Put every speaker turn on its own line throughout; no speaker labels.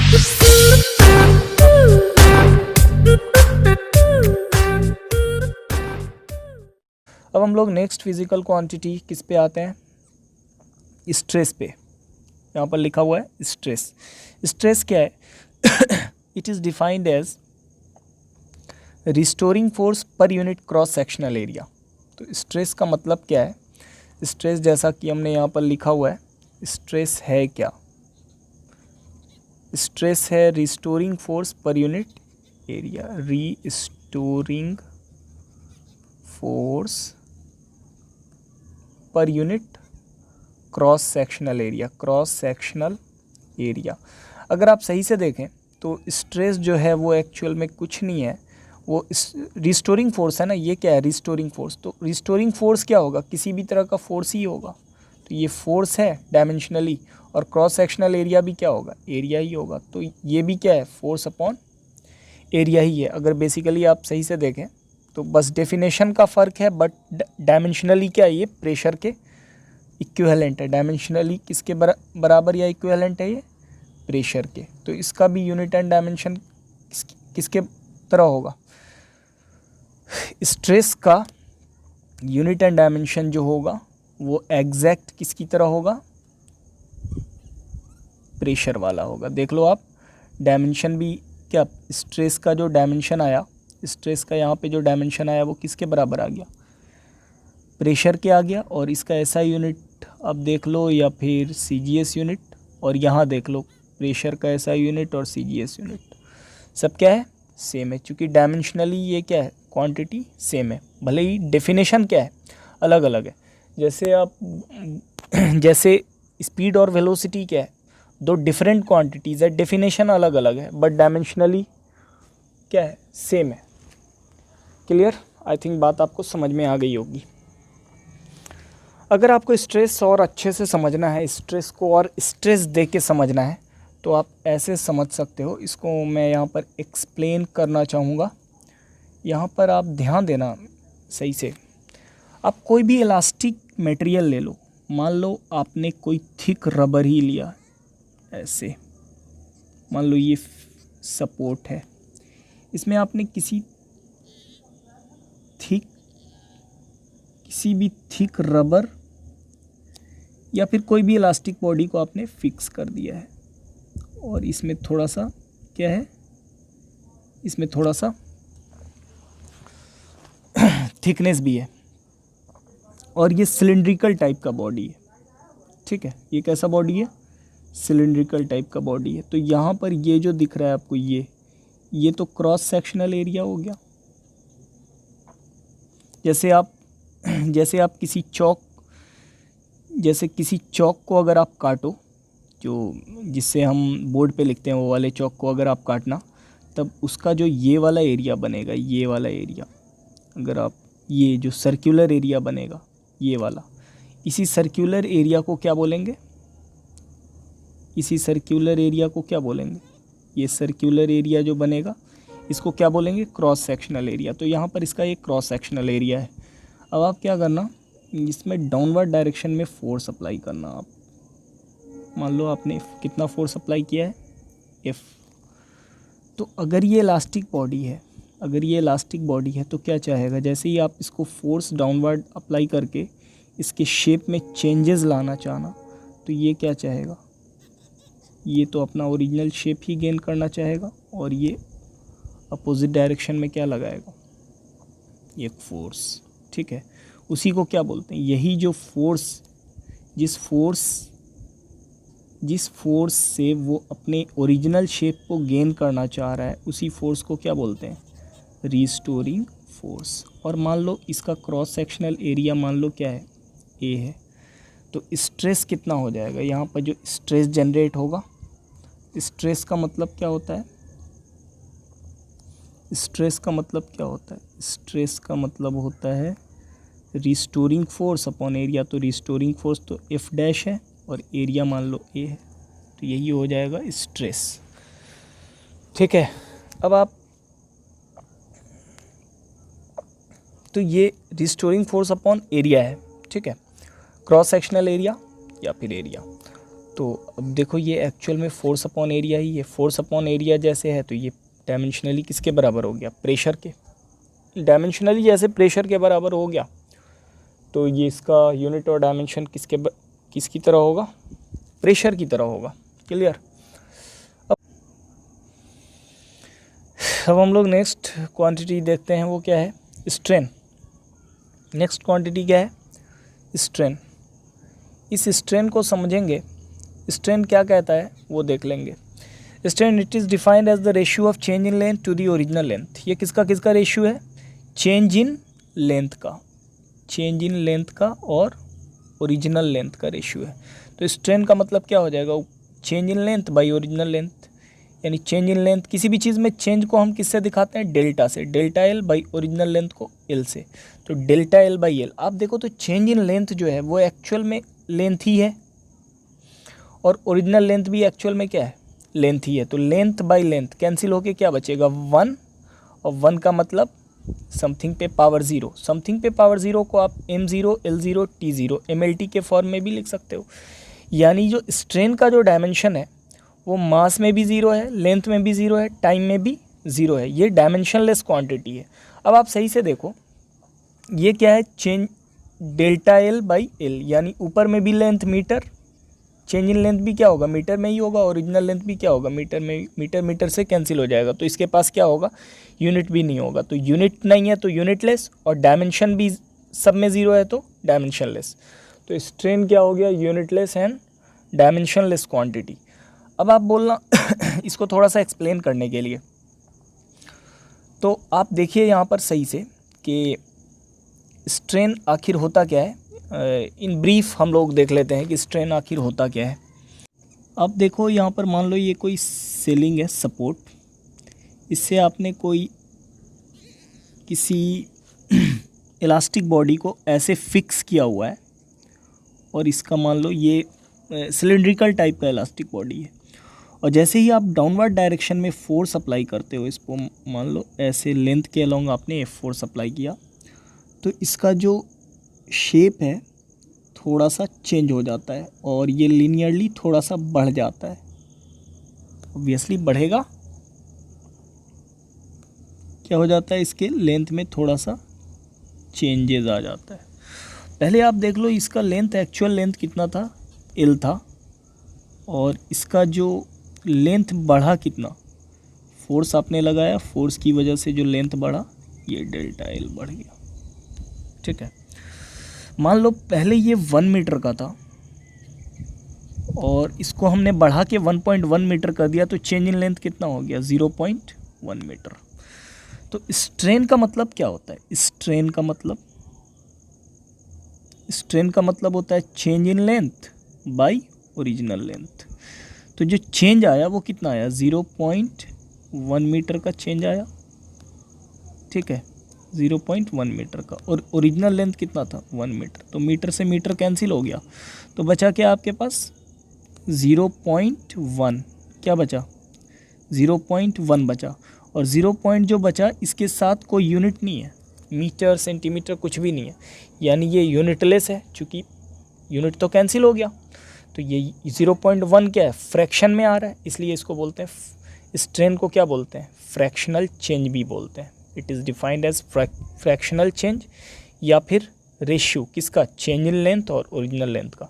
अब हम लोग नेक्स्ट फिजिकल क्वांटिटी किस पे आते हैं, स्ट्रेस पे। यहाँ पर लिखा हुआ है स्ट्रेस। स्ट्रेस क्या है? It is defined as restoring force per unit cross sectional area. तो स्ट्रेस का मतलब क्या है? स्ट्रेस जैसा कि हमने यहाँ पर लिखा हुआ है, स्ट्रेस है क्या? स्ट्रेस है restoring force per unit area, restoring force per unit cross sectional area, cross sectional area. अगर आप सही से देखें तो स्ट्रेस जो है वो एक्चुअल में कुछ नहीं है, वो रिस्टोरिंग फोर्स है ना। ये क्या है? Restoring force. तो रिस्टोरिंग फोर्स क्या होगा? किसी भी तरह का फोर्स ही होगा। तो ये फोर्स है डायमेंशनली, और क्रॉस सेक्शनल एरिया भी क्या होगा? एरिया ही होगा। तो ये भी क्या है? फोर्स अपॉन एरिया ही है। अगर बेसिकली आप सही से देखें तो बस डेफिनेशन का फ़र्क है, बट डायमेंशनली क्या है? ये प्रेशर के इक्विवेलेंट है। डायमेंशनली किसके बराबर या इक्विवेलेंट है? ये प्रेशर के। तो इसका भी यूनिट एंड डायमेंशन किसके तरह होगा? स्ट्रेस का यूनिट एंड डायमेंशन जो होगा वो एग्जैक्ट किसकी तरह होगा? प्रेशर वाला होगा। देख लो आप, डायमेंशन भी क्या, स्ट्रेस का जो डायमेंशन आया, स्ट्रेस का यहाँ पे जो डायमेंशन आया वो किसके बराबर आ गया? प्रेशर के आ गया। और इसका ऐसा यूनिट आप देख लो, या फिर CGS यूनिट, और यहाँ देख लो प्रेशर का ऐसा यूनिट और CGS यूनिट, सब क्या है? सेम है। चूँकि डायमेंशनली ये क्या है? क्वांटिटी सेम है, भले ही डेफिनेशन क्या है? अलग अलग है। जैसे स्पीड और वेलोसिटी क्या है? दो डिफरेंट क्वांटिटीज़ है, डेफिनेशन अलग अलग है, बट डायमेंशनली क्या है? सेम है। क्लियर? आई थिंक बात आपको समझ में आ गई होगी। अगर आपको स्ट्रेस और अच्छे से समझना है, स्ट्रेस को और स्ट्रेस दे के समझना है, तो आप ऐसे समझ सकते हो। इसको मैं यहाँ पर एक्सप्लेन करना चाहूँगा। यहाँ पर आप ध्यान देना सही से। आप कोई भी इलास्टिक मटेरियल ले लो, मान लो आपने कोई थिक रबर ही लिया, ऐसे मान लो ये सपोर्ट है, इसमें आपने किसी भी थिक रबर या फिर कोई भी इलास्टिक बॉडी को आपने फिक्स कर दिया है, और इसमें थोड़ा सा क्या है? इसमें थोड़ा सा थिकनेस भी है, और ये सिलिंड्रिकल टाइप का बॉडी है। ठीक है, ये कैसा बॉडी है? सिलिंड्रिकल टाइप का बॉडी है। तो यहाँ पर ये जो दिख रहा है आपको, ये तो क्रॉस सेक्शनल एरिया हो गया। जैसे आप किसी चौक को अगर आप काटो, जिससे हम बोर्ड पे लिखते हैं, वो वाले चौक को अगर आप काटना, तब उसका जो ये वाला एरिया बनेगा, ये वाला एरिया, अगर आप ये जो सर्कुलर एरिया बनेगा, ये वाला, इसी सर्कुलर एरिया को क्या बोलेंगे? इसी सर्कुलर एरिया को क्या बोलेंगे? ये सर्कुलर एरिया जो बनेगा, इसको क्या बोलेंगे? Cross sectional area. तो यहाँ पर इसका एक क्रॉस सेक्शनल एरिया है। अब आप क्या करना, इसमें डाउनवर्ड डायरेक्शन में फोर्स अप्लाई करना। आप मान लो आपने कितना फोर्स अप्लाई किया है? F। तो अगर ये इलास्टिक बॉडी है तो क्या चाहेगा? जैसे ही आप इसको फोर्स डाउनवर्ड अप्लाई करके इसके शेप में चेंजेस लाना चाहना, तो ये क्या चाहेगा? ये तो अपना ओरिजिनल शेप ही गेन करना चाहेगा, और ये अपोजिट डायरेक्शन में क्या लगाएगा? एक फोर्स। ठीक है, उसी को क्या बोलते हैं? यही जो फोर्स, जिस फोर्स से वो अपने ओरिजिनल शेप को गेन करना चाह रहा है, उसी फोर्स को क्या बोलते हैं? Restoring force. और मान लो इसका क्रॉस सेक्शनल एरिया मान लो क्या है? A है। तो स्ट्रेस कितना हो जाएगा? यहाँ पर जो स्ट्रेस जनरेट होगा, स्ट्रेस का मतलब क्या होता है? स्ट्रेस का मतलब होता है रिस्टोरिंग फोर्स अपॉन एरिया। तो रिस्टोरिंग फोर्स तो F डैश है, और एरिया मान लो A है, तो यही हो जाएगा स्ट्रेस। ठीक है, अब आप, तो ये रिस्टोरिंग फोर्स अपॉन एरिया है। ठीक है, क्रॉस सेक्शनल एरिया या फिर एरिया। तो अब देखो ये एक्चुअल में फोर्स अपॉन एरिया ही है, फोर्स अपॉन एरिया जैसे है तो ये डायमेंशनली किसके बराबर हो गया, प्रेशर के। डायमेंशनली जैसे प्रेशर के बराबर हो गया तो ये इसका यूनिट और डायमेंशन किसकी तरह होगा, प्रेशर की तरह होगा। क्लियर। अब हम लोग नेक्स्ट क्वांटिटी देखते हैं, वो क्या है, स्ट्रेन। नेक्स्ट क्वांटिटी क्या है, स्ट्रेन। इस स्ट्रेन को समझेंगे, स्ट्रेन क्या कहता है वो देख लेंगे। Strain it is defined as the ratio of change in length to the original length. ये किसका किसका रेशियो है, चेंज इन लेंथ का, चेंज इन लेंथ का और ओरिजिनल लेंथ का रेशियो है। तो स्ट्रेन का मतलब क्या हो जाएगा, change in length by original length, यानी चेंज इन लेंथ, किसी भी चीज़ में चेंज को हम किससे दिखाते हैं, डेल्टा से, delta L by original length को एल से। तो डेल्टा एल बाई एल, आप देखो तो चेंज इन लेंथ जो है वो एक्चुअल में लेंथ ही है और ओरिजिनल लेंथ भी एक्चुअल में क्या है, लेंथ ही है। तो लेंथ बाई लेंथ कैंसिल होके क्या बचेगा, 1, और 1 का मतलब समथिंग पे पावर 0। समथिंग पे पावर 0 को आप m0 l0 t0 mlt के फॉर्म में भी लिख सकते हो। यानी जो स्ट्रेन का जो डायमेंशन है वो मास में भी 0 है, लेंथ में भी 0 है, टाइम में भी 0 है। ये डायमेंशनलेस क्वांटिटी है। अब आप सही से देखो ये क्या है, change delta L by L, यानी ऊपर में भी length metre, change in length भी क्या होगा, मीटर में ही होगा, ओरिजिनल लेंथ भी क्या होगा, मीटर में। मीटर मीटर से कैंसिल हो जाएगा तो इसके पास क्या होगा, यूनिट भी नहीं होगा। तो यूनिट नहीं है तो यूनिटलेस, और डायमेंशन भी सब में 0 है तो डायमेंशनलेस। तो स्ट्रेन क्या हो गया, यूनिटलेस एंड डायमेंशनलेस क्वांटिटी। अब आप बोलना इसको थोड़ा सा एक्सप्लेन करने के लिए, तो आप देखिए यहाँ पर सही से कि स्ट्रेन आखिर होता क्या है। इन ब्रीफ हम लोग देख लेते हैं कि स्ट्रेन आखिर होता क्या है। अब देखो यहाँ पर मान लो ये कोई सीलिंग है, सपोर्ट, इससे आपने कोई किसी इलास्टिक बॉडी को ऐसे फिक्स किया हुआ है और इसका मान लो ये सिलिंड्रिकल टाइप का इलास्टिक बॉडी है, और जैसे ही आप डाउनवर्ड डायरेक्शन में फोर्स अप्लाई करते हो, इसको मान लो ऐसे लेंथ के अलोंग आपने फोर्स अप्लाई किया, तो इसका जो शेप है थोड़ा सा चेंज हो जाता है और ये लीनियरली थोड़ा सा बढ़ जाता है। ऑब्वियसली बढ़ेगा, क्या हो जाता है, इसके लेंथ में थोड़ा सा चेंजेस आ जाता है। पहले आप देख लो इसका लेंथ, एक्चुअल लेंथ कितना था, एल था, और इसका जो लेंथ बढ़ा कितना, फोर्स आपने लगाया, फोर्स की वजह से जो लेंथ बढ़ा ये डेल्टा एल बढ़ गया। ठीक है, मान लो पहले ये 1 मीटर का था और इसको हमने बढ़ा के 1.1 मीटर कर दिया, तो चेंज इन लेंथ कितना हो गया, 0.1 मीटर। तो स्ट्रेन का मतलब क्या होता है, स्ट्रेन का मतलब होता है change in length bye original length. तो जो चेंज आया वो कितना आया, 0.1 मीटर का चेंज आया। ठीक है, 0.1 मीटर का, और ओरिजिनल लेंथ कितना था, 1 मीटर। तो मीटर से मीटर कैंसिल हो गया, तो बचा क्या आपके पास, 0.1, क्या बचा, 0.1 बचा। और 0 पॉइंट जो बचा इसके साथ कोई यूनिट नहीं है, मीटर सेंटीमीटर कुछ भी नहीं है, यानी ये यूनिटलेस है। चूँकि यूनिट तो कैंसिल हो गया, तो ये 0.1 क्या है, फ्रैक्शन में आ रहा है, इसलिए इसको बोलते हैं, स्ट्रेन को क्या बोलते हैं, फ्रैक्शनल चेंज भी बोलते हैं। It is defined as fractional change, या फिर रेशियो किसका, चेंज इन लेंथ और ओरिजिनल लेंथ का।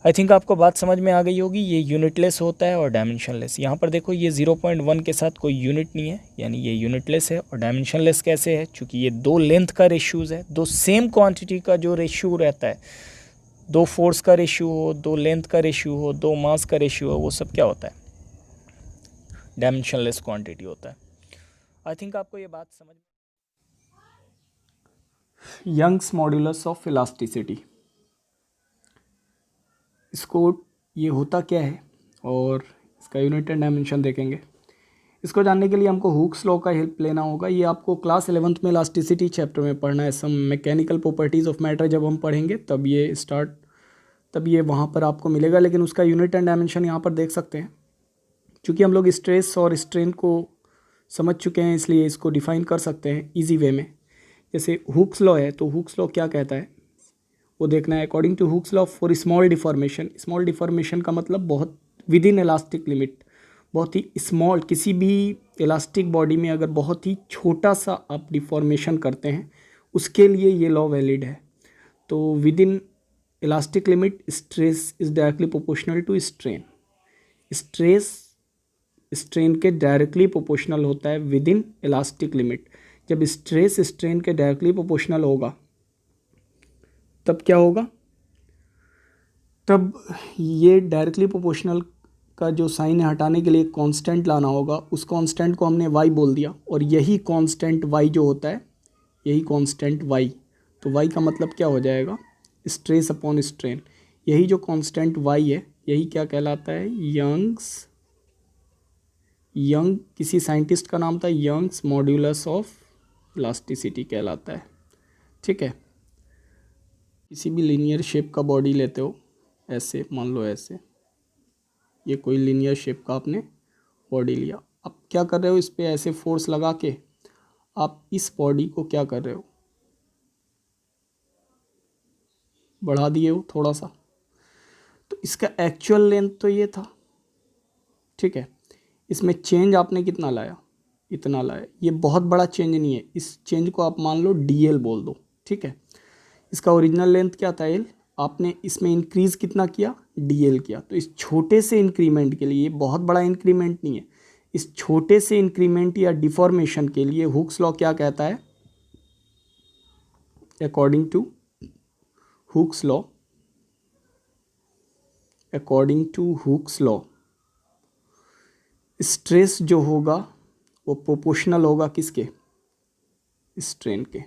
आई थिंक आपको बात समझ में आ गई होगी। ये यूनिटलेस होता है और डायमेंशनलेस। यहाँ पर देखो ये 0.1 के साथ कोई यूनिट नहीं है, यानी ये यूनिटलेस है। और डायमेंशनलेस कैसे है, चूँकि ये 2 लेंथ का रेशियोज़ है, 2 सेम क्वांटिटी का जो रेशियो रहता है, 2 फोर्स का रेशियो हो, 2 लेंथ का रेशियो हो, 2 मास का रेशियो हो, वो सब क्या होता है, डायमेंशनलेस क्वांटिटी होता है। आई थिंक आपको ये बात समझ। यंग्स मॉड्यूलस ऑफ इलास्टिसिटी, इसको ये होता क्या है और इसका यूनिट एंड डायमेंशन देखेंगे। इसको जानने के लिए हमको हुक्स लॉ का हेल्प लेना होगा। ये आपको क्लास 11th में इलास्टिसिटी चैप्टर में पढ़ना है। Some mechanical properties of matter जब हम पढ़ेंगे तब ये वहाँ पर आपको मिलेगा, लेकिन उसका यूनिट एंड डायमेंशन यहाँ पर देख सकते हैं। क्योंकि हम लोग स्ट्रेस और स्ट्रेन को समझ चुके हैं, इसलिए इसको डिफ़ाइन कर सकते हैं इजी वे में। जैसे हुक्स लॉ है, तो हुक्स लॉ क्या कहता है,
वो देखना है। According to Hooke's law for small deformation, small deformation का मतलब बहुत विद इन इलास्टिक लिमिट, बहुत ही स्मॉल, किसी भी इलास्टिक बॉडी में अगर बहुत ही छोटा सा आप डिफॉर्मेशन करते हैं उसके लिए ये लॉ वैलिड है। तो within elastic limit stress is directly proportional to strain, stress strain के डायरेक्टली प्रोपोर्शनल होता है विद इन इलास्टिक लिमिट। जब स्ट्रेस स्ट्रेन के डायरेक्टली प्रोपोर्शनल होगा तब क्या होगा, तब ये डायरेक्टली प्रोपोर्शनल का जो साइन है हटाने के लिए कांस्टेंट लाना होगा। उस कांस्टेंट को हमने y बोल दिया और यही कांस्टेंट y जो होता है, यही कांस्टेंट y, तो y का मतलब क्या हो जाएगा, स्ट्रेस अपॉन स्ट्रेन। यही जो कांस्टेंट y है यही क्या कहलाता है, यंग किसी साइंटिस्ट का नाम था, यंग्स मॉड्यूलस ऑफ इलास्टिसिटी कहलाता है। ठीक है, किसी भी लीनियर शेप का बॉडी लेते हो, ऐसे मान लो, ऐसे ये कोई लीनियर शेप का आपने बॉडी लिया, अब क्या कर रहे हो, इस पे ऐसे फोर्स लगा के आप इस बॉडी को क्या कर रहे हो, बढ़ा दिए हो थोड़ा सा, तो इसका एक्चुअल लेंथ तो ये था। ठीक है, इसमें चेंज आपने कितना लाया, इतना लाया, ये बहुत बड़ा चेंज नहीं है, इस चेंज को आप मान लो dl बोल दो। ठीक है, इसका ओरिजिनल लेंथ क्या था l, आपने इसमें इंक्रीज़ कितना किया, dl किया। तो इस छोटे से इंक्रीमेंट के लिए, ये बहुत बड़ा इंक्रीमेंट नहीं है, इस छोटे से इंक्रीमेंट या डिफॉर्मेशन के लिए हुक्स लॉ क्या कहता है, according to Hooke's law, according to Hooke's law stress जो होगा वो प्रोपोर्शनल होगा किसके, स्ट्रेन के।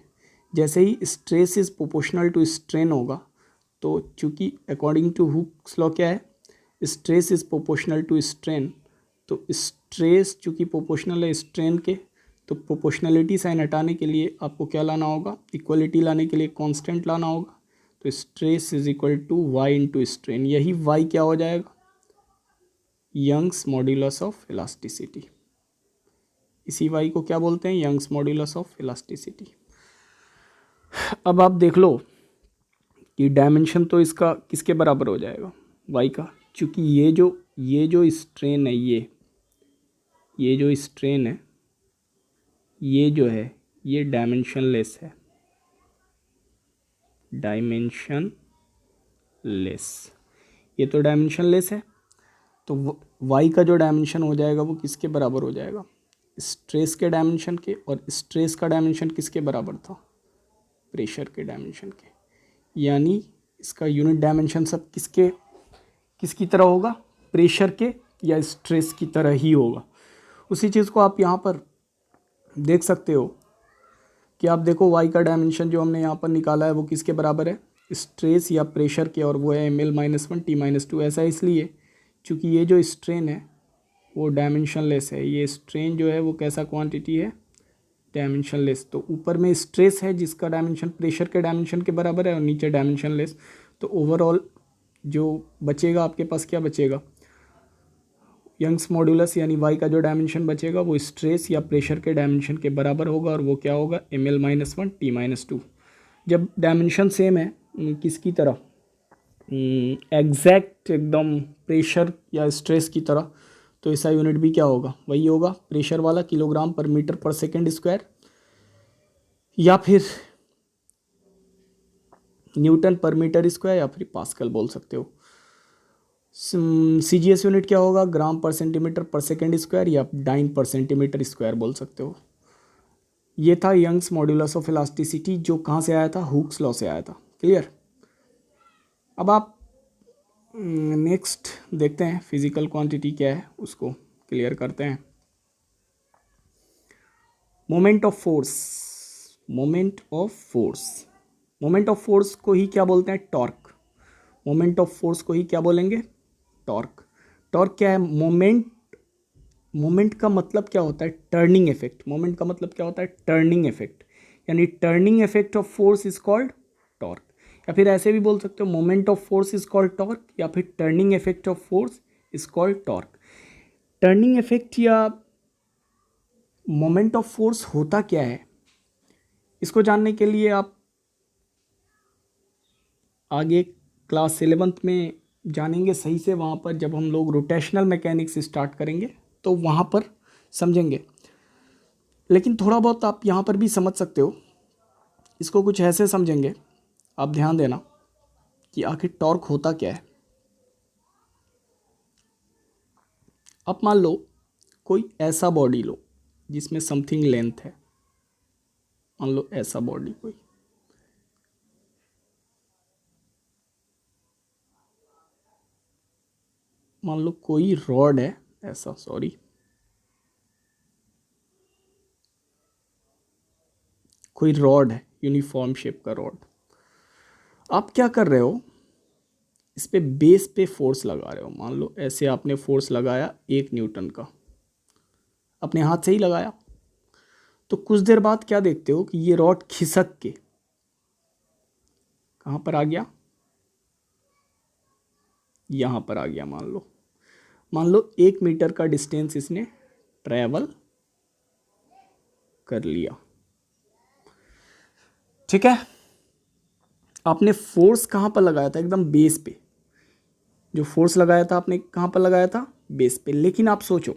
जैसे ही stress is proportional to strain होगा, तो चूंकि अकॉर्डिंग टू हुक्स लॉ क्या है, stress is proportional to strain, तो स्ट्रेस चूंकि प्रोपोर्शनल है स्ट्रेन के, तो प्रोपोर्शनलिटी साइन हटाने के लिए आपको क्या लाना होगा, इक्वलिटी लाने के लिए कांस्टेंट लाना होगा। तो stress is equal to Y into strain, यही वाई क्या हो जाएगा, यंग्स मॉड्यूलस ऑफ इलास्टिसिटी। इसी वाई को क्या बोलते हैं, यंग्स मॉड्यूलस ऑफ इलास्टिसिटी। अब आप देख लो कि डायमेंशन तो इसका किसके बराबर हो जाएगा, वाई का, क्योंकि ये जो स्ट्रेन है, ये जो स्ट्रेन है, ये जो है ये डायमेंशनलेस है, डायमेंशनलेस, ये तो डायमेंशनलेस है, तो वाई का जो डायमेंशन हो जाएगा वो किसके बराबर हो जाएगा, स्ट्रेस के डायमेंशन के। और स्ट्रेस का डायमेंशन किसके बराबर था, प्रेशर के डायमेंशन के। यानी इसका यूनिट डायमेंशन सब किसकी तरह होगा, प्रेशर के या स्ट्रेस की तरह ही होगा। उसी चीज़ को आप यहाँ पर देख सकते हो कि आप देखो वाई का डायमेंशन जो हमने यहाँ पर निकाला है वो किसके बराबर है, स्ट्रेस या प्रेशर के, और वो है ml-1 t-2। ऐसा इसलिए क्योंकि ये जो स्ट्रेन है वो डायमेंशनलेस है, ये स्ट्रेन जो है वो कैसा क्वांटिटी है, डायमेंशनलेस। तो ऊपर में स्ट्रेस है जिसका डायमेंशन प्रेशर के डायमेंशन के बराबर है और नीचे डायमेंशनलेस। तो ओवरऑल जो बचेगा आपके पास, क्या बचेगा, यंग्स मॉड्यूलस यानी वाई का जो डायमेंशन बचेगा वो स्ट्रेस या प्रेशर के डायमेंशन के बराबर होगा, और वो क्या होगा, ml-1 t-2। जब डायमेंशन सेम है किसकी तरह, एग्जैक्ट एकदम प्रेशर या स्ट्रेस की तरह, तो इसका यूनिट भी क्या होगा, वही होगा प्रेशर वाला, किलोग्राम पर मीटर पर सेकेंड स्क्वायर, या फिर न्यूटन पर मीटर स्क्वायर, या फिर पास्कल बोल सकते हो। CGS यूनिट क्या होगा, ग्राम पर सेंटीमीटर पर सेकेंड स्क्वायर, या डाइन पर सेंटीमीटर स्क्वायर बोल सकते हो। ये था यंग्स मॉड्यूलस ऑफ इलास्टिसिटी, जो कहाँ से आया था, हुक्स लॉ से आया था। क्लियर। अब आप नेक्स्ट देखते हैं फिजिकल क्वांटिटी क्या है, उसको क्लियर करते हैं। Moment of force, moment of force, moment of force को ही क्या बोलते हैं, टॉर्क। मोमेंट ऑफ फोर्स को ही क्या बोलेंगे, टॉर्क। टॉर्क क्या है, मोमेंट का मतलब क्या होता है, टर्निंग इफेक्ट। मोमेंट का मतलब क्या होता है, टर्निंग इफेक्ट, यानी turning effect of force is called torque. या फिर ऐसे भी बोल सकते हो, moment of force is called torque, या फिर turning effect of force is called torque. Turning effect या मोमेंट ऑफ फोर्स होता क्या है, इसको जानने के लिए आप आगे क्लास 11th में जानेंगे सही से, वहाँ पर जब हम लोग रोटेशनल मैकेनिक्स स्टार्ट करेंगे तो वहाँ पर समझेंगे। लेकिन थोड़ा बहुत आप यहाँ पर भी समझ सकते हो। इसको कुछ ऐसे समझेंगे, आप ध्यान देना कि आखिर टॉर्क होता क्या है। अब मान लो कोई ऐसा बॉडी लो जिसमें समथिंग लेंथ है, मान लो ऐसा बॉडी कोई, मान लो कोई रॉड है ऐसा, सॉरी कोई रॉड है, यूनिफॉर्म शेप का रॉड। आप क्या कर रहे हो, इस पे बेस पे फोर्स लगा रहे हो। मान लो ऐसे आपने फोर्स लगाया 1 न्यूटन का, अपने हाथ से ही लगाया। तो कुछ देर बाद क्या देखते हो कि ये रॉड खिसक के कहाँ पर आ गया, यहाँ पर आ गया। मान लो 1 मीटर का डिस्टेंस इसने ट्रैवल कर लिया, ठीक है। आपने फोर्स कहाँ पर लगाया था, एकदम बेस पे। जो फोर्स लगाया था आपने कहाँ पर लगाया था, बेस पे। लेकिन आप सोचो,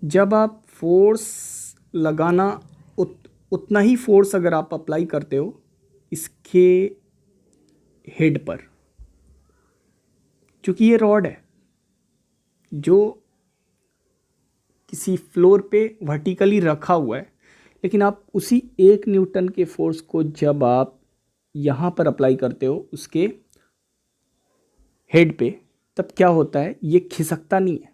जब आप फोर्स लगाना उतना ही फोर्स अगर आप अप्लाई करते हो इसके हेड पर, क्योंकि ये रॉड है जो किसी फ्लोर पे वर्टिकली रखा हुआ है, लेकिन आप उसी 1 न्यूटन के फोर्स को जब आप यहाँ पर अप्लाई करते हो उसके हेड पे, तब क्या होता है, ये खिसकता नहीं है।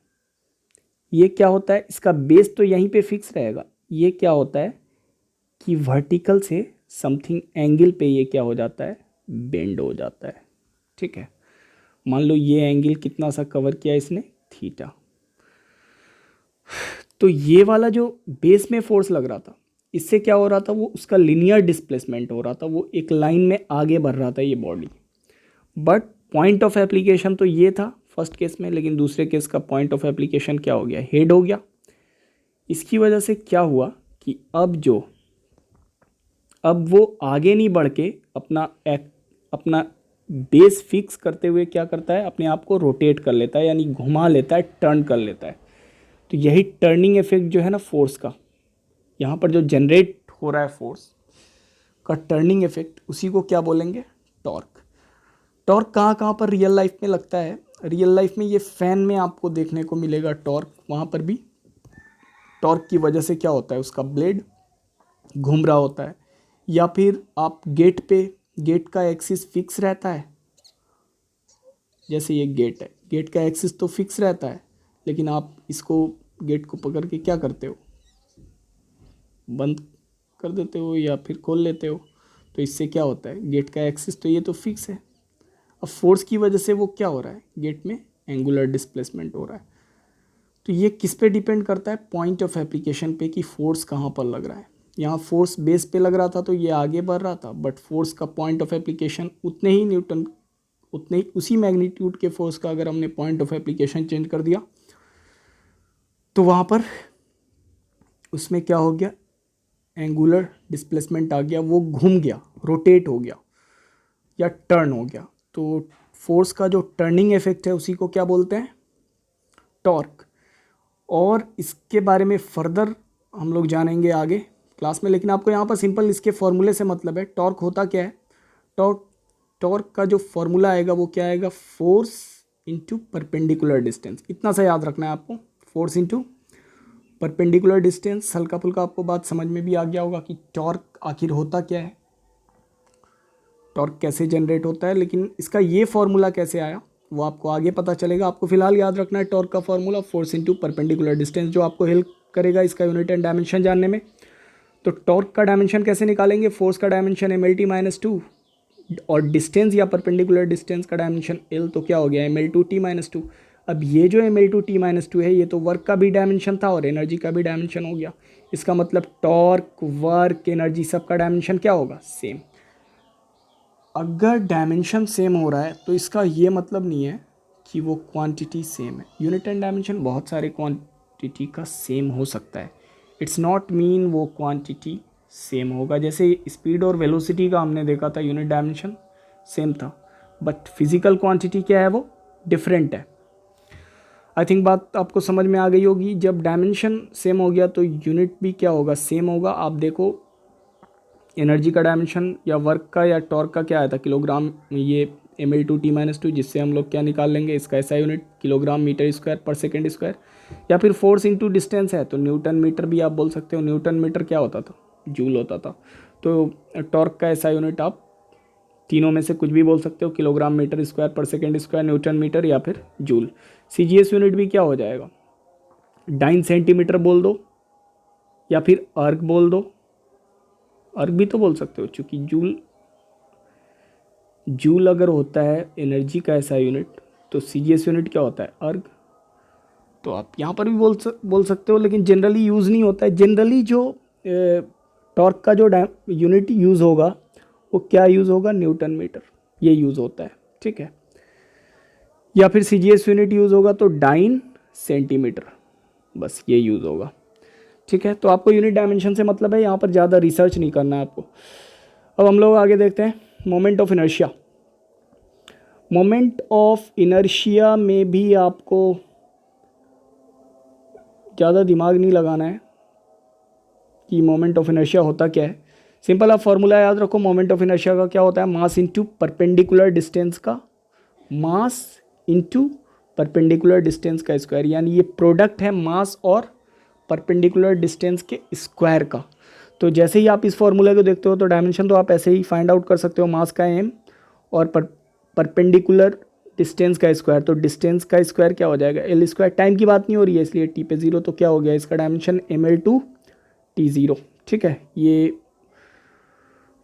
ये क्या होता है, इसका बेस तो यहीं पे फिक्स रहेगा। ये क्या होता है कि वर्टिकल से समथिंग एंगल पे ये क्या हो जाता है, बेंड हो जाता है, ठीक है। मान लो ये एंगल कितना सा कवर किया इसने, थीटा। तो ये वाला जो बेस में फोर्स लग रहा था, इससे क्या हो रहा था, वो उसका लिनियर डिस्प्लेसमेंट हो रहा था, वो एक लाइन में आगे बढ़ रहा था ये body. But point of application तो ये था फर्स्ट केस में, लेकिन दूसरे केस का पॉइंट ऑफ एप्लीकेशन क्या हो गया, हेड हो गया। इसकी वजह से क्या हुआ कि अब वो आगे नहीं बढ़ के अपना बेस फिक्स करते हुए क्या करता है, अपने आप को रोटेट कर लेता है, यानी घुमा लेता है, टर्न कर लेता है। तो यही टर्निंग इफेक्ट जो है ना फोर्स का, यहाँ पर जो जनरेट हो रहा है फोर्स का टर्निंग इफेक्ट, उसी को क्या बोलेंगे, टॉर्क। टॉर्क कहाँ कहाँ पर रियल लाइफ में लगता है, रियल लाइफ में ये फैन में आपको देखने को मिलेगा टॉर्क। वहाँ पर भी टॉर्क की वजह से क्या होता है, उसका ब्लेड घूम रहा होता है। या फिर आप गेट का एक्सिस फिक्स रहता है, जैसे ये गेट है, गेट का एक्सिस तो फिक्स रहता है, लेकिन आप इसको गेट को पकड़ के क्या करते हो, बंद कर देते हो या फिर खोल लेते हो। तो इससे क्या होता है, गेट का एक्सिस तो ये तो फिक्स है। अब फोर्स की वजह से वो क्या हो रहा है, गेट में एंगुलर डिस्प्लेसमेंट हो रहा है। तो ये किस पे डिपेंड करता है, पॉइंट ऑफ एप्लीकेशन पे, कि फोर्स कहाँ पर लग रहा है। यहाँ फोर्स बेस पे लग रहा था तो ये आगे बढ़ रहा था, बट फोर्स का पॉइंट ऑफ एप्लीकेशन उतने ही उसी मैग्नीट्यूड के फोर्स का अगर हमने पॉइंट ऑफ एप्लीकेशन चेंज कर दिया तो वहाँ पर उसमें क्या हो गया, एंगुलर डिस्प्लेसमेंट आ गया, वो घूम गया, रोटेट हो गया या टर्न हो गया। तो फोर्स का जो टर्निंग इफेक्ट है उसी को क्या बोलते हैं, टॉर्क। और इसके बारे में फर्दर हम लोग जानेंगे आगे क्लास में, लेकिन आपको यहाँ पर सिंपल इसके फॉर्मूले से मतलब है। टॉर्क होता क्या है, टॉर्क का जो फॉर्मूला आएगा वो क्या आएगा, फोर्स इंटू परपेंडिकुलर डिस्टेंस। इतना सा याद रखना है आपको, फोर्स इंटू परपेंडिकुलर डिस्टेंस। हल्का फुल्का आपको बात समझ में भी आ गया होगा कि टॉर्क आखिर होता क्या है, टॉर्क कैसे जनरेट होता है। लेकिन इसका ये फॉर्मूला कैसे आया वो आपको आगे पता चलेगा। आपको फिलहाल याद रखना है टॉर्क का formula, force into perpendicular distance, जो आपको हेल्प करेगा इसका यूनिट एंड डायमेंशन जानने में। तो टॉर्क का डायमेंशन कैसे निकालेंगे, फोर्स का डायमेंशन mL/t-2 और डिस्टेंस या परपेंडिकुलर डिस्टेंस का डायमेंशन L, तो क्या हो गया mL/t-2। अब ये जो mL/t-2 है ये तो वर्क का भी डायमेंशन था और एनर्जी का भी डायमेंशन हो गया। इसका मतलब टॉर्क, वर्क, एनर्जी सबका डायमेंशन क्या होगा, सेम। अगर डायमेंशन सेम हो रहा है तो इसका ये मतलब नहीं है कि वो क्वांटिटी सेम है। यूनिट एंड डायमेंशन बहुत सारे क्वांटिटी का सेम हो सकता है, इट्स नॉट मीन वो क्वांटिटी सेम होगा। जैसे स्पीड और वेलोसिटी का हमने देखा था यूनिट डायमेंशन, सेम था, बट फिजिकल क्वांटिटी क्या है वो डिफरेंट है। आई थिंक बात आपको समझ में आ गई होगी। जब डायमेंशन सेम हो गया तो यूनिट भी क्या होगा, सेम होगा। आप देखो एनर्जी का डायमेंशन या वर्क का या टॉर्क का क्या आया था, किलोग्राम, ये ml/t-2, जिससे हम लोग क्या निकाल लेंगे, इसका ऐसा यूनिट किलोग्राम मीटर स्क्वायर पर सेकेंड स्क्वायर, या फिर फोर्स इंटू डिस्टेंस है तो न्यूटन मीटर भी आप बोल सकते हो। न्यूटन मीटर क्या होता था, जूल होता था। तो टॉर्क का ऐसा यूनिट आप तीनों में से कुछ भी बोल सकते हो, किलोग्राम मीटर स्क्वायर पर सेकेंड स्क्वायर, न्यूटन मीटर या फिर जूल। CGS यूनिट भी क्या हो जाएगा, डाइन सेंटीमीटर बोल दो या फिर अर्ग बोल दो, अर्ग भी तो बोल सकते हो, चूँकि जूल अगर होता है एनर्जी का ऐसा यूनिट तो CGS यूनिट क्या होता है, अर्ग। तो आप यहाँ पर भी बोल सकते हो, लेकिन जनरली यूज़ नहीं होता है। जनरली जो टॉर्क का जो यूनिट यूज़ होगा वो क्या यूज़ होगा, न्यूटन मीटर, ये यूज़ होता है, ठीक है। या फिर CGS यूनिट यूज़ होगा तो डाइन सेंटीमीटर, बस ये यूज़ होगा, ठीक है। तो आपको यूनिट डायमेंशन से मतलब है, यहाँ पर ज़्यादा रिसर्च नहीं करना है आपको। अब हम लोग आगे देखते हैं moment of inertia. Moment of inertia में भी आपको ज़्यादा दिमाग नहीं लगाना है कि मोमेंट ऑफ इनर्शिया होता क्या है। सिंपल आप फॉर्मूला याद रखो, मोमेंट ऑफ इनर्शिया का क्या होता है, मास इंटू परपेंडिकुलर डिस्टेंस का, मास इंटू परपेंडिकुलर डिस्टेंस का स्क्वायर, यानी ये प्रोडक्ट है मास और परपेंडिकुलर डिस्टेंस के स्क्वायर का। तो जैसे ही आप इस फॉर्मूले को देखते हो तो डायमेंशन तो आप ऐसे ही फाइंड आउट कर सकते हो, मास का m और परपेंडिकुलर डिस्टेंस का स्क्वायर, तो डिस्टेंस का स्क्वायर क्या हो जाएगा, L स्क्वायर। टाइम की बात नहीं हो रही है इसलिए t पे 0, तो क्या हो गया इसका डायमेंशन ml/t0, ठीक है। ये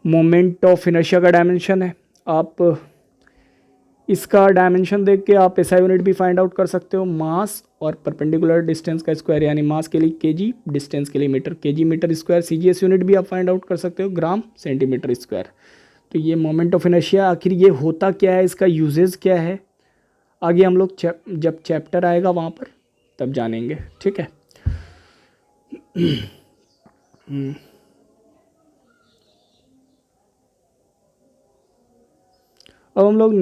मोमेंट ऑफ इनर्शिया का डायमेंशन है। आप इसका डायमेंशन देख के आप ऐसा यूनिट भी फाइंड आउट कर सकते हो, मास और परपेंडिकुलर डिस्टेंस का स्क्वायर, यानी मास के लिए kg, डिस्टेंस के लिए metre, kg metre square. CGS unit भी आप फाइंड आउट कर सकते हो, ग्राम सेंटीमीटर स्क्वायर। तो ये मोमेंट ऑफ इनर्शिया आखिर ये होता क्या है, इसका यूजेस क्या है, आगे हम लोग जब चैप्टर आएगा वहाँ पर तब जानेंगे, ठीक है। अब हम लोग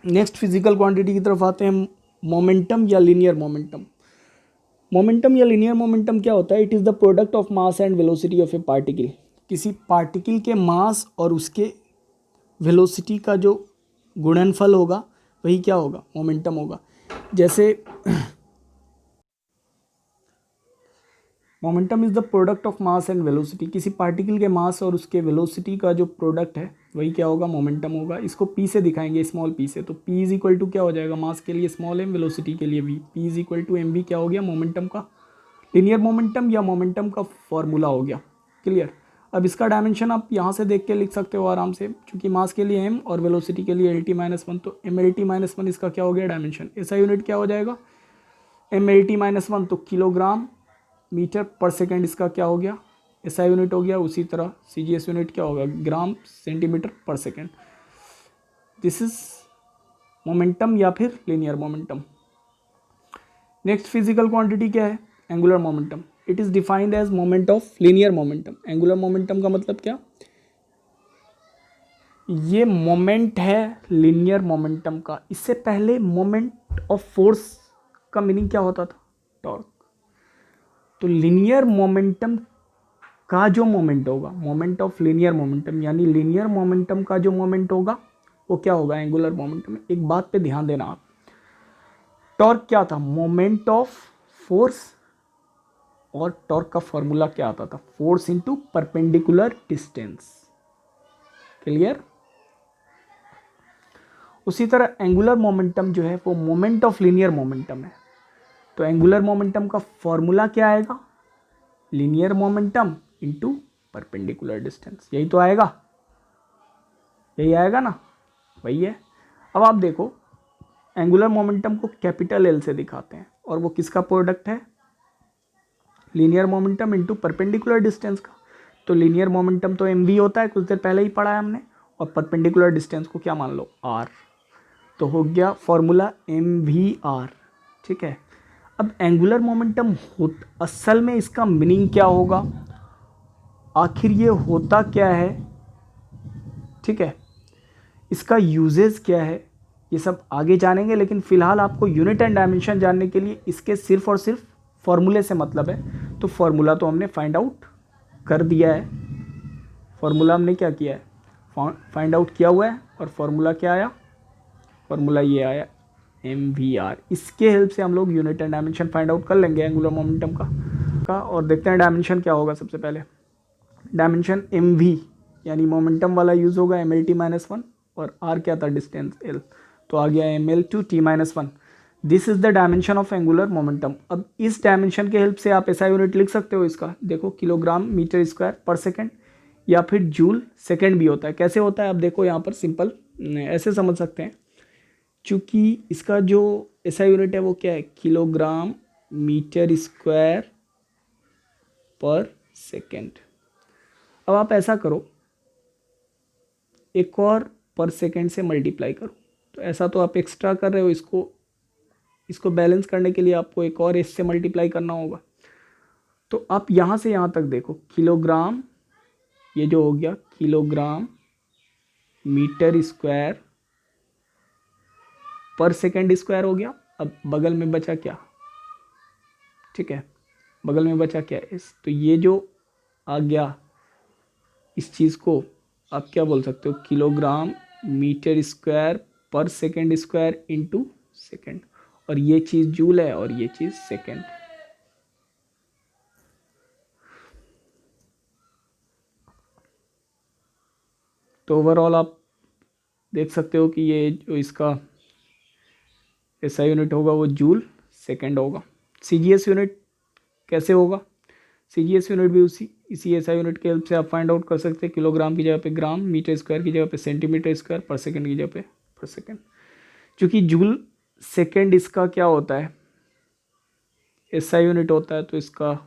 नेक्स्ट फिजिकल क्वांटिटी की तरफ आते हैं, मोमेंटम या लीनियर मोमेंटम। मोमेंटम या लीनियर मोमेंटम क्या होता है, it is the product of mass and velocity of A particle. किसी पार्टिकल के मास और उसके वेलोसिटी का जो गुणनफल होगा वही क्या होगा, मोमेंटम होगा। जैसे momentum is the product of mass and velocity, किसी पार्टिकल के मास और उसके वेलोसिटी का जो प्रोडक्ट है वही क्या होगा, मोमेंटम होगा। इसको p से दिखाएंगे, स्मॉल p से, तो p इज इक्वल टू क्या हो जाएगा, मास के लिए स्मॉल m, वेलोसिटी के लिए v, p is equal to mv क्या हो गया, मोमेंटम का, लीनियर मोमेंटम या मोमेंटम का फॉर्मूला हो गया, क्लियर। अब इसका डायमेंशन आप यहाँ से देख के लिख सकते हो आराम से, क्योंकि मास के लिए m और वेलोसिटी के लिए LT-1, तो mLT-1 इसका क्या हो गया डायमेंशन। ऐसा यूनिट क्या हो जाएगा, mLT-1 तो किलोग्राम मीटर पर सेकेंड इसका क्या हो गया, ऐसा यूनिट हो गया। उसी तरह CGS यूनिट क्या होगा, gram centimetre per second. This is momentum या फिर linear momentum. Next physical quantity क्या है, angular momentum. It is defined as moment of linear momentum. Angular momentum का मतलब क्या, ये मोमेंट है लीनियर मोमेंटम का। इससे पहले मोमेंट ऑफ फोर्स का मीनिंग क्या होता था, टॉर्क। तो लीनियर मोमेंटम का जो मोमेंट होगा, मोमेंट ऑफ लीनियर मोमेंटम, यानी लीनियर मोमेंटम का जो मोमेंट होगा वो क्या होगा, एंगुलर मोमेंटम। एक बात पे ध्यान देना आप, टॉर्क क्या था, मोमेंट ऑफ फोर्स, और टॉर्क का फॉर्मूला क्या आता था, force into perpendicular distance, clear. उसी तरह एंगुलर मोमेंटम जो है वो मोमेंट ऑफ लीनियर मोमेंटम है। तो एंगुलर मोमेंटम का फॉर्मूला क्या आएगा, linear momentum into perpendicular distance, यही तो आएगा, यही आएगा ना, वही है। अब आप देखो एंगुलर मोमेंटम को कैपिटल L से दिखाते हैं, और वो किसका प्रोडक्ट है, linear momentum into perpendicular distance का। तो लीनियर मोमेंटम तो mv होता है, कुछ देर पहले ही पढ़ा है हमने, और परपेंडिकुलर डिस्टेंस को क्या मान लो, r, तो हो गया फॉर्मूला mvr, ठीक है। अब एंगुलर मोमेंटम असल में इसका मीनिंग क्या होगा, आखिर ये होता क्या है, ठीक है, इसका यूजेस क्या है, ये सब आगे जानेंगे। लेकिन फ़िलहाल आपको यूनिट एंड डायमेंशन जानने के लिए इसके सिर्फ और सिर्फ फॉर्मूले से मतलब है। तो फॉर्मूला तो हमने फाइंड आउट कर दिया है, फॉर्मूला हमने क्या किया है, फाइंड आउट किया हुआ है। और फॉर्मूला क्या आया, फॉर्मूला ये आया MVR। इसके हेल्प से हम लोग unit and dimension find out कर लेंगे एंगुलर मोमेंटम का। और देखते हैं डायमेंशन क्या होगा। सबसे पहले डायमेंशन MV यानी मोमेंटम वाला यूज़ होगा, MLT-1 और R क्या था, डिस्टेंस L, तो आ गया ML/T-1। This is the dimension of angular momentum. अब इस डायमेंशन के हेल्प से आप ऐसा यूनिट लिख सकते हो इसका, देखो किलोग्राम मीटर स्क्वायर पर सेकेंड या फिर जूल सेकेंड भी होता है। कैसे होता है आप देखो यहाँ पर, सिंपल ऐसे समझ सकते हैं, चूँकि इसका जो ऐसा यूनिट है वो क्या है, किलोग्राम मीटर स्क्वायर पर सेकेंड। अब आप ऐसा करो, एक और पर सेकेंड से मल्टीप्लाई करो, तो ऐसा तो आप एक्स्ट्रा कर रहे हो, इसको बैलेंस करने के लिए आपको एक और इससे मल्टीप्लाई करना होगा। तो आप यहाँ से यहाँ तक देखो, किलोग्राम, ये जो हो गया किलोग्राम मीटर स्क्वायर पर सेकेंड स्क्वायर हो गया। अब बगल में बचा क्या, ठीक है, बगल में बचा क्या इस, तो ये जो आ गया, इस चीज़ को आप क्या बोल सकते हो, किलोग्राम मीटर स्क्वायर पर सेकेंड स्क्वायर इंटू सेकेंड। और ये चीज़ जूल है और ये चीज़ सेकेंड। तो ओवरऑल आप देख सकते हो कि ये जो इसका ऐसा यूनिट होगा वो जूल सेकेंड होगा। CGS यूनिट कैसे होगा, CGS यूनिट भी इसी ऐसा यूनिट के हेल्प से आप फाइंड आउट कर सकते हैं। किलोग्राम की जगह पे ग्राम, मीटर स्क्वायर की जगह पे सेंटीमीटर स्क्वायर, पर सेकेंड की जगह पे पर सेकेंड। क्योंकि जूल सेकेंड इसका क्या होता है, ऐसा यूनिट होता है, तो इसका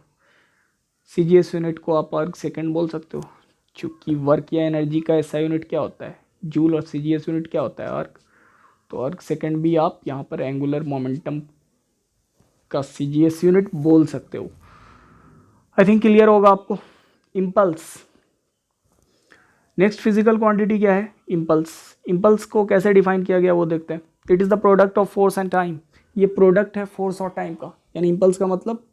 CGS यूनिट को आप अर्ग सेकेंड बोल सकते हो। चूँकि वर्क या एनर्जी का ऐसा यूनिट क्या होता है, जूल, और CGS यूनिट क्या होता है, अर्ग, तो अर्ग सेकेंड भी आप यहाँ पर एंगुलर मोमेंटम का CGS यूनिट बोल सकते हो। आई थिंक क्लियर होगा आपको। इम्पल्स, नेक्स्ट फिजिकल क्वांटिटी क्या है, इम्पल्स। इम्पल्स को कैसे डिफाइन किया गया वो देखते हैं। It is the product of force and time. ये प्रोडक्ट है फोर्स और टाइम का, यानी इम्पल्स का मतलब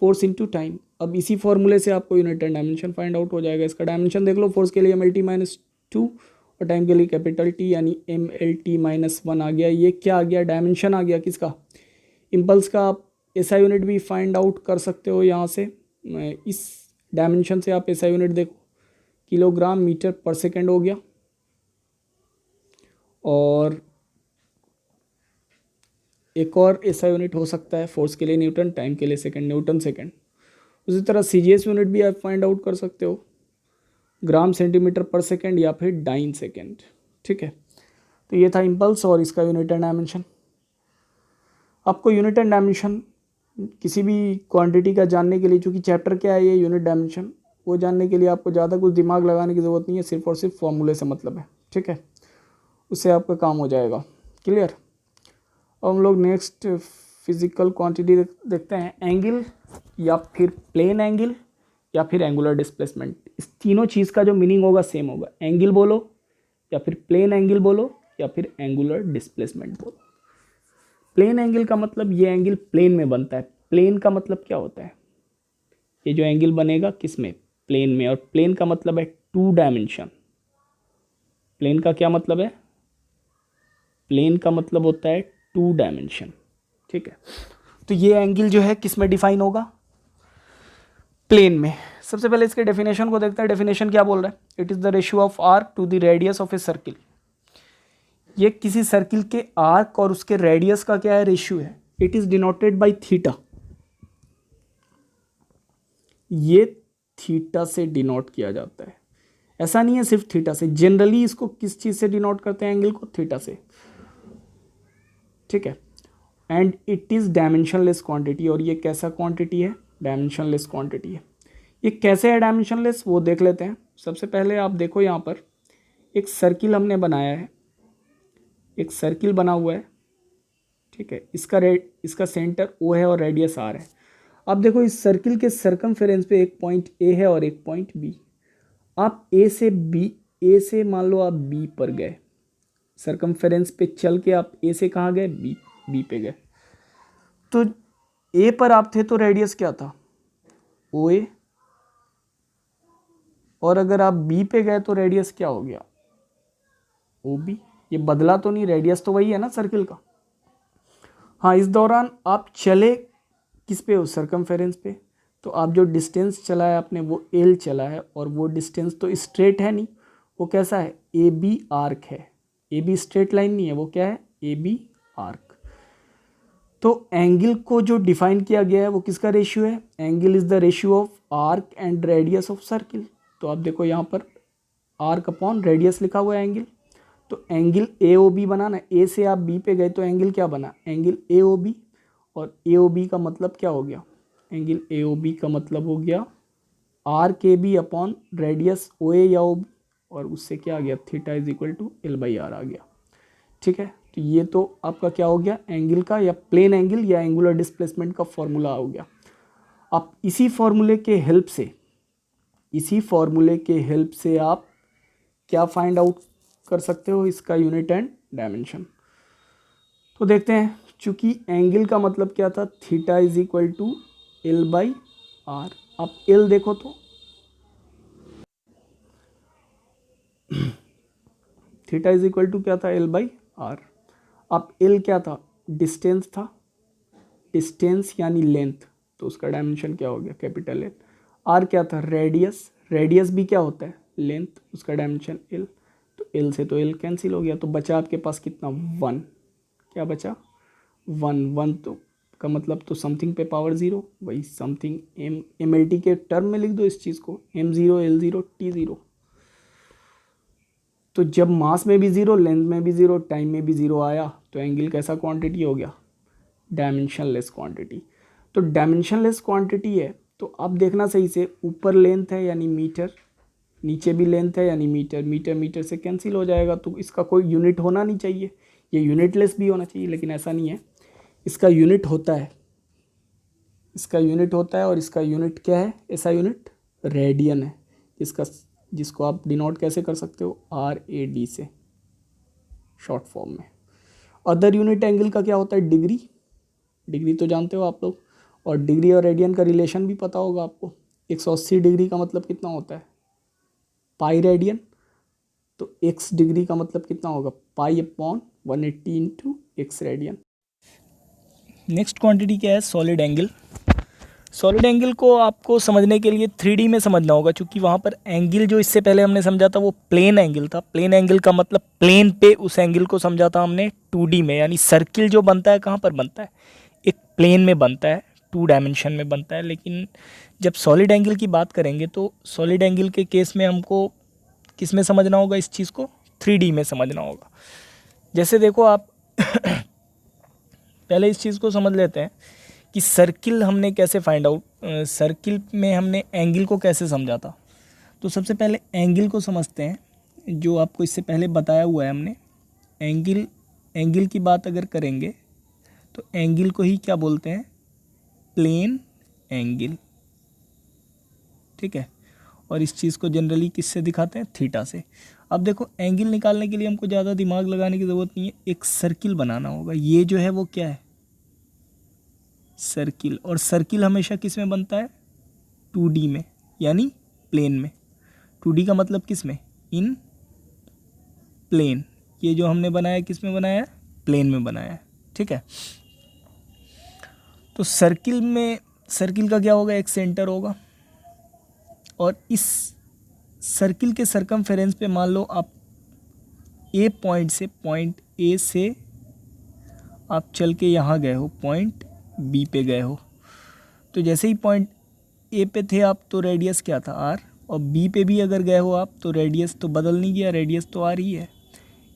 फोर्स इंटू टाइम। अब इसी फॉर्मूले से आपको unit and dimension find out हो जाएगा। इसका डायमेंशन देख लो, फोर्स के लिए MLT-2 और टाइम के लिए कैपिटल T यानी MLT-1 आ गया। ये क्या आ गया, डायमेंशन आ गया किसका, इम्पल्स का। आप ऐसा यूनिट भी फाइंड आउट कर सकते हो यहाँ से, इस डायमेंशन से आप ऐसा यूनिट देखो, किलोग्राम मीटर पर सेकेंड हो गया। और एक और ऐसा यूनिट हो सकता है, फोर्स के लिए न्यूटन, टाइम के लिए सेकेंड, न्यूटन सेकेंड। उसी तरह CGS यूनिट भी आप फाइंड आउट कर सकते हो, ग्राम सेंटीमीटर पर सेकेंड या फिर डाइन सेकेंड, ठीक है। तो ये था इम्पल्स और इसका यूनिट एंड डायमेंशन। आपको यूनिट एंड डायमेंशन किसी भी क्वांटिटी का जानने के लिए, चूँकि चैप्टर क्या है ये यूनिट डायमेंशन, वो जानने के लिए आपको ज़्यादा कुछ दिमाग लगाने की ज़रूरत नहीं है, सिर्फ और सिर्फ फॉर्मूले से मतलब है, ठीक है, उससे आपका काम हो जाएगा। क्लियर। अब हम लोग नेक्स्ट फिजिकल क्वांटिटी देखते हैं, एंगल या फिर प्लेन एंगल या फिर एंगुलर डिस्प्लेसमेंट। इस तीनों चीज़ का जो मीनिंग होगा सेम होगा, एंगल बोलो या फिर प्लेन एंगल बोलो या फिर एंगुलर डिस्प्लेसमेंट बोलो। प्लेन एंगल का मतलब ये एंगल प्लेन में बनता है। प्लेन का मतलब क्या होता है, ये जो एंगल बनेगा किस में, प्लेन में। और प्लेन का मतलब है 2 डायमेंशन। प्लेन का क्या मतलब है, प्लेन का मतलब होता है 2 डायमेंशन, ठीक है। तो ये एंगल जो है किस में डिफाइन होगा, प्लेन में। सबसे पहले इसके डेफिनेशन को देखते हैं। डेफिनेशन क्या बोल रहा है, it is the ratio of arc to the radius of a circle. ये किसी सर्किल के आर्क और उसके रेडियस का क्या है, रेशियो है। It is denoted by theta. ये थीटा से डिनोट किया जाता है, ऐसा नहीं है सिर्फ थीटा से, जनरली इसको किस चीज से डिनोट करते हैं, एंगल को, थीटा से, ठीक है। And it is dimensionless quantity. और ये कैसा क्वांटिटी है, डायमेंशनलेस क्वांटिटी है। ये कैसे है डायमेंशनलेस वो देख लेते हैं। सबसे पहले आप देखो यहाँ पर एक सर्किल हमने बनाया है, एक सर्किल बना हुआ है, ठीक है। इसका सेंटर O है और रेडियस R है। आप देखो इस सर्किल के सरकमफेरेंस पे एक पॉइंट ए है और एक पॉइंट बी। आप ए से मान लो आप बी पर गए, सरकमफेरेंस पे चल के आप ए से कहाँ गए, बी पे गए। तो ए पर आप थे तो रेडियस क्या था, ओ ए, और अगर आप बी पे गए तो रेडियस क्या हो गया, ओ बी। ये बदला तो नहीं, रेडियस तो वही है ना सर्किल का। हाँ, इस दौरान आप चले किस पे हो, सरकमफेरेंस पे। तो आप जो डिस्टेंस चला है आपने वो एल चला है, और वो डिस्टेंस तो स्ट्रेट है नहीं, वो कैसा है, ए बी आर्क है। ए बी स्ट्रेट लाइन नहीं है, वो क्या है, ए बी आर्क। तो एंगल को जो डिफाइन किया गया है वो किसका रेशियो है, angle is the ratio of arc and radius of circle. तो आप देखो यहाँ पर आर्क अपॉन रेडियस लिखा हुआ है एंगल। तो एंगल ए ओ बी बनाना, ए से आप बी पे गए तो एंगल क्या बना, एंगल ए ओ बी। और ए ओ बी का मतलब क्या हो गया, एंगल ए ओ बी का मतलब हो गया arc B upon radius O A या ओ बी, और उससे क्या आ गया, theta is equal to L by R आ गया। ठीक है, तो ये तो आपका क्या हो गया, एंगल का या प्लेन एंगल या एंगुलर डिस्प्लेसमेंट का फॉर्मूला हो गया। आप इसी फॉर्मूले के हेल्प से आप क्या फाइंड आउट कर सकते हो, इसका यूनिट एंड डायमेंशन। तो देखते हैं, चूंकि एंगल का मतलब क्या था, theta is equal to L by R. आप एल देखो तो थीटा इज इक्वल टू क्या था, एल बाई आर। आप एल क्या था, डिस्टेंस था, डिस्टेंस यानी लेंथ, तो उसका डायमेंशन क्या हो गया, कैपिटल एल। आर क्या था, रेडियस, रेडियस भी क्या होता है, लेंथ, उसका डायमेंशन एल। तो एल से तो एल कैंसिल हो गया, तो बचा आपके पास कितना, 1। क्या बचा, 1 तो का मतलब तो समथिंग पे पावर 0, वही समथिंग एम एल टी के टर्म में लिख दो इस चीज़ को, m0 l0 t0। तो जब मास में भी 0, लेंथ में भी 0, टाइम में भी 0 आया, तो एंगल कैसा क्वांटिटी हो गया, डायमेंशनलेस क्वांटिटी। तो डायमेंशनलेस क्वांटिटी है, तो अब देखना सही से, ऊपर लेंथ है यानी मीटर, नीचे भी लेंथ है यानी मीटर, मीटर मीटर से कैंसिल हो जाएगा, तो इसका कोई यूनिट होना नहीं चाहिए, ये यूनिटलेस भी होना चाहिए, लेकिन ऐसा नहीं है, इसका यूनिट होता है, इसका यूनिट होता है। और इसका यूनिट क्या है, ऐसा यूनिट रेडियन है, जिसको आप डिनोट कैसे कर सकते हो, RAD से, शॉर्ट फॉर्म में। अदर यूनिट एंगल का क्या होता है, डिग्री, डिग्री तो जानते हो आप लोग, और डिग्री और रेडियन का रिलेशन भी पता होगा आपको। 180 डिग्री का मतलब कितना होता है, पाई रेडियन। तो x डिग्री का मतलब कितना होगा, pi upon 180 into x radian.
Next quantity क्या है, सॉलिड एंगल। सॉलिड एंगल को आपको समझने के लिए 3D में समझना होगा, क्योंकि वहाँ पर एंगल जो इससे पहले हमने समझा था वो प्लेन एंगल था। प्लेन एंगल का मतलब प्लेन पे उस एंगल को समझा था हमने 2D में, यानी सर्किल जो बनता है कहाँ पर बनता है, एक प्लेन में बनता है, 2 डायमेंशन में बनता है। लेकिन जब सॉलिड एंगल की बात करेंगे तो सॉलिड एंगल के केस में हमको किस में समझना होगा, इस चीज़ को 3D में समझना होगा। जैसे देखो आप पहले इस चीज़ को समझ लेते हैं कि सर्किल हमने कैसे फाइंड आउट, सर्किल में हमने एंगल को कैसे समझा था। तो सबसे पहले एंगल को समझते हैं, जो आपको इससे पहले बताया हुआ है हमने। एंगल की बात अगर करेंगे तो एंगल को ही क्या बोलते हैं, प्लेन एंगल। ठीक है, और इस चीज़ को जनरली किससे दिखाते हैं, थीटा से। अब देखो एंगल निकालने के लिए हमको ज़्यादा दिमाग लगाने की ज़रूरत नहीं है, एक सर्किल बनाना होगा। ये जो है वो क्या है, सर्किल। और सर्किल हमेशा किस में बनता है, 2D में, यानी प्लेन में। 2D का मतलब किस में, इन प्लेन। ये जो हमने बनाया किस में बनाया है, प्लेन में बनाया है। ठीक है, तो सर्किल का क्या होगा, एक सेंटर होगा, और इस सर्किल के सरकमफेरेंस पे मान लो आप पॉइंट ए से आप चल के यहाँ गए हो, पॉइंट बी पे गए हो। तो जैसे ही पॉइंट ए पे थे आप, तो रेडियस क्या था, आर, और बी पे भी अगर गए हो आप, तो रेडियस तो बदल नहीं गया, रेडियस तो आर ही है।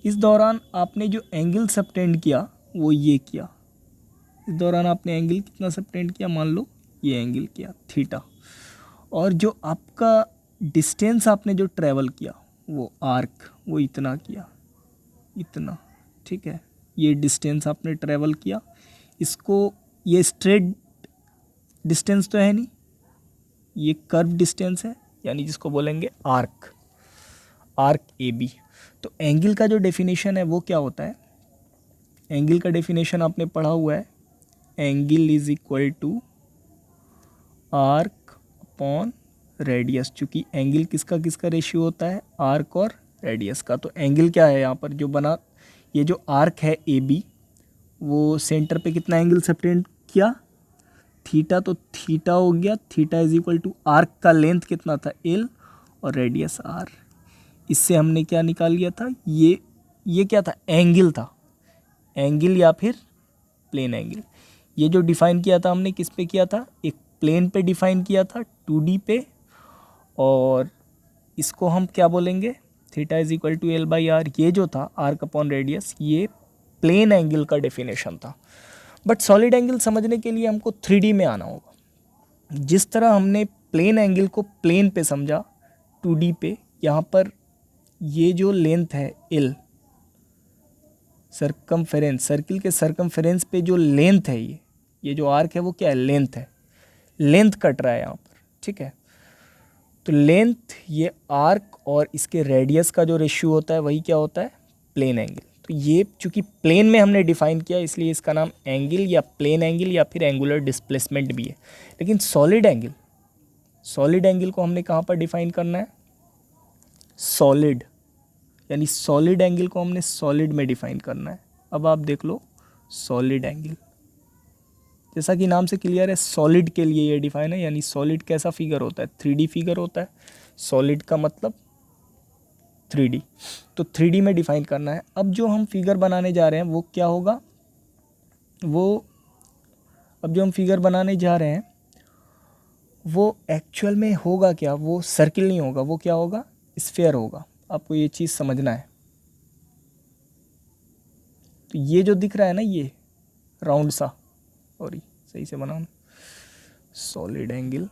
इस दौरान आपने जो एंगल सबटेंड किया वो ये किया। इस दौरान आपने एंगल कितना सबटेंड किया, मान लो ये एंगल किया, थीटा। और जो आपका डिस्टेंस आपने जो ट्रैवल किया वो आर्क, वो इतना किया, इतना। ठीक है, ये डिस्टेंस आपने ट्रैवल किया, इसको ये स्ट्रेट डिस्टेंस तो है नहीं, ये कर्व डिस्टेंस है, यानी जिसको बोलेंगे आर्क, आर्क ए बी। तो एंगल का जो डेफिनेशन है वो क्या होता है, एंगल का डेफिनेशन आपने पढ़ा हुआ है, angle is equal to arc upon radius. चूँकि एंगल किसका किसका रेशियो होता है, आर्क और रेडियस का। तो एंगल क्या है यहाँ पर जो बना, ये जो आर्क है ए बी, वो सेंटर पे कितना एंगल सबटेंड किया, थीटा। तो थीटा हो गया, theta is equal to arc का लेंथ कितना था, एल, और रेडियस आर। इससे हमने क्या निकाल लिया था, ये क्या था, एंगल था, एंगल या फिर प्लेन एंगल। ये जो डिफाइन किया था हमने किस पे किया था, एक प्लेन पे डिफाइन किया था 2D पे, और इसको हम क्या बोलेंगे, theta is equal to L by R. ये जो था आर्क अपॉन रेडियस, ये प्लेन एंगल का डेफिनेशन था। बट सॉलिड एंगल समझने के लिए हमको 3D में आना होगा। जिस तरह हमने प्लेन एंगल को प्लेन पे समझा 2D पे, यहाँ पर ये जो लेंथ है एल, सरकमफेरेंस, सर्किल के सरकमफेरेंस पे जो लेंथ है, ये जो आर्क है वो क्या है, लेंथ है, लेंथ कट रहा है यहाँ पर, ठीक है। तो लेंथ, ये आर्क और इसके रेडियस का जो रेशियो होता है वही क्या होता है, प्लेन एंगल। तो ये चूँकि प्लेन में हमने डिफाइन किया, इसलिए इसका नाम एंगल या प्लेन एंगल या फिर एंगुलर डिस्प्लेसमेंट भी है। लेकिन सॉलिड एंगल, सॉलिड एंगल को हमने कहाँ पर डिफाइन करना है, सॉलिड, यानी सॉलिड एंगल को हमने सॉलिड में डिफाइन करना है। अब आप देख लो सॉलिड एंगल, जैसा कि नाम से क्लियर है, सॉलिड के लिए ये डिफाइन है, यानी सॉलिड कैसा फिगर होता है, 3D फिगर होता है, सॉलिड का मतलब 3D। तो 3D में डिफाइन करना है। अब जो हम फिगर बनाने जा रहे हैं वो क्या होगा, अब जो हम फिगर बनाने जा रहे हैं वो एक्चुअल में होगा क्या, वो सर्किल नहीं होगा, वो क्या होगा, स्फीयर होगा। आपको ये चीज़ समझना है। तो ये जो दिख रहा है ना, ये राउंड सा, सॉरी सही से बनाना, सॉलिड एंगल,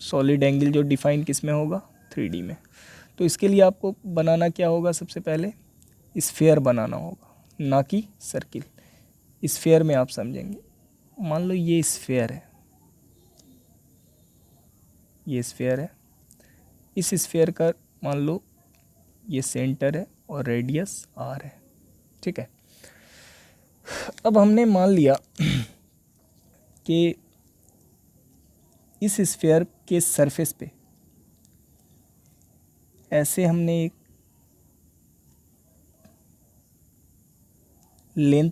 सॉलिड एंगल जो डिफाइन किस में होगा, 3D में। तो इसके लिए आपको बनाना क्या होगा, सबसे पहले स्फीयर बनाना होगा, ना कि सर्किल। स्फीयर में आप समझेंगे, मान लो ये स्फीयर है, ये स्फीयर है, इस स्फीयर का मान लो ये सेंटर है और रेडियस आर है, ठीक है। अब हमने मान लिया कि इस स्फीयर के सरफेस पे ऐसे हमने एक लेंथ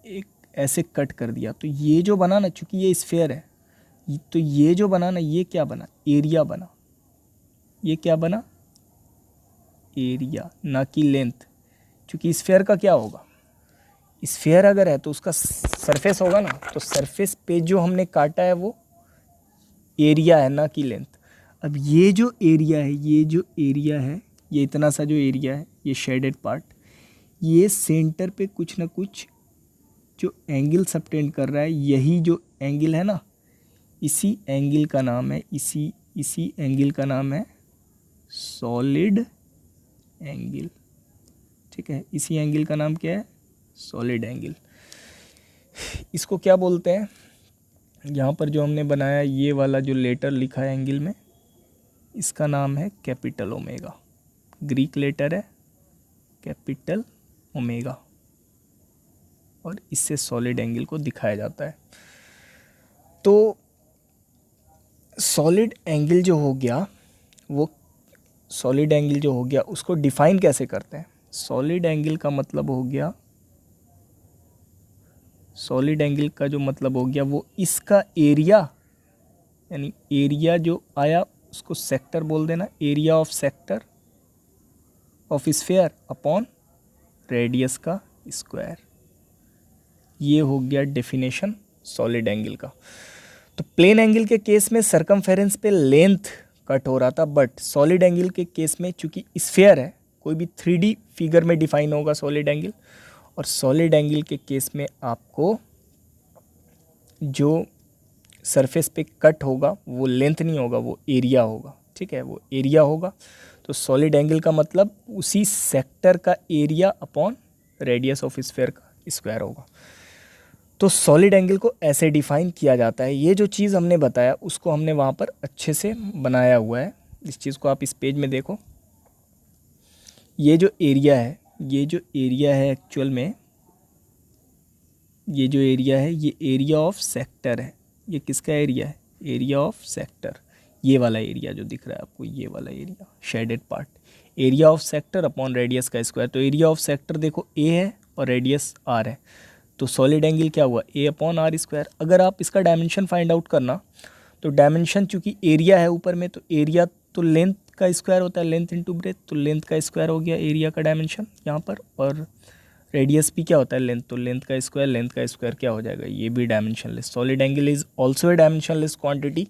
एक ऐसे कट कर दिया। तो ये जो बना ना, चूंकि ये स्फीयर है, तो ये जो बना ना, ये क्या बना, एरिया बना। ये क्या बना, एरिया, ना कि लेंथ। चूंकि स्फीयर का क्या होगा, स्फीयर अगर है तो उसका सरफेस होगा ना, तो सरफेस पे जो हमने काटा है वो एरिया है, ना कि लेंथ। अब ये जो एरिया है, ये जो एरिया है, ये इतना सा जो एरिया है, ये शेडेड पार्ट, ये सेंटर पे कुछ ना कुछ जो एंगल सबटेंड कर रहा है, यही जो एंगल है ना, इसी एंगल का नाम है, इसी एंगल का नाम है सॉलिड एंगल, ठीक है। इसी एंगल का नाम क्या है, सॉलिड एंगल। इसको क्या बोलते हैं, यहाँ पर जो हमने बनाया ये वाला जो लेटर लिखा है एंगल में, इसका नाम है कैपिटल ओमेगा। ग्रीक लेटर है कैपिटल ओमेगा, और इससे सॉलिड एंगल को दिखाया जाता है। तो सॉलिड एंगल जो हो गया, वो सॉलिड एंगल जो हो गया उसको डिफाइन कैसे करते हैं। सॉलिड एंगल का मतलब हो गया, सॉलिड एंगल का जो मतलब हो गया वो इसका एरिया, यानी एरिया जो आया उसको सेक्टर बोल देना, area of sector of sphere upon radius का स्क्वायर। ये हो गया डेफिनेशन सॉलिड एंगल का। तो प्लेन एंगल के केस में सरकमफेरेंस पे लेंथ कट हो रहा था, बट सॉलिड एंगल के केस में चूंकि स्फीयर है, कोई भी 3D फिगर में डिफाइन होगा सॉलिड एंगल, और सॉलिड एंगल के केस में आपको जो सरफेस पे कट होगा वो लेंथ नहीं होगा, वो एरिया होगा, ठीक है, वो एरिया होगा। तो सॉलिड एंगल का मतलब उसी सेक्टर का area upon radius of sphere का स्क्वायर होगा। तो सॉलिड एंगल को ऐसे डिफाइन किया जाता है। ये जो चीज़ हमने बताया उसको हमने वहाँ पर अच्छे से बनाया हुआ है। इस चीज़ को आप इस पेज में देखो, ये जो एरिया है एक्चुअल में, ये जो एरिया है ये एरिया ऑफ सेक्टर है। ये किसका एरिया है? Area of sector. ये वाला एरिया जो दिख रहा है आपको, ये वाला area shaded part, area of sector upon radius का स्क्वायर। तो एरिया ऑफ सेक्टर देखो ए है और रेडियस आर है, तो सॉलिड एंगल क्या हुआ? ए अपॉन आर स्क्वायर। अगर आप इसका डायमेंशन फाइंड आउट करना, तो डायमेंशन चूंकि एरिया है ऊपर में, तो एरिया तो लेंथ का स्क्वायर होता है, लेंथ इंटू ब्रेथ, तो लेंथ का स्क्वायर हो गया एरिया का डायमेंशन यहाँ पर। और रेडियस भी क्या होता है? लेंथ, तो लेंथ का स्क्वायर क्या हो जाएगा? ये भी dimensionless. Solid angle is also a dimensionless quantity.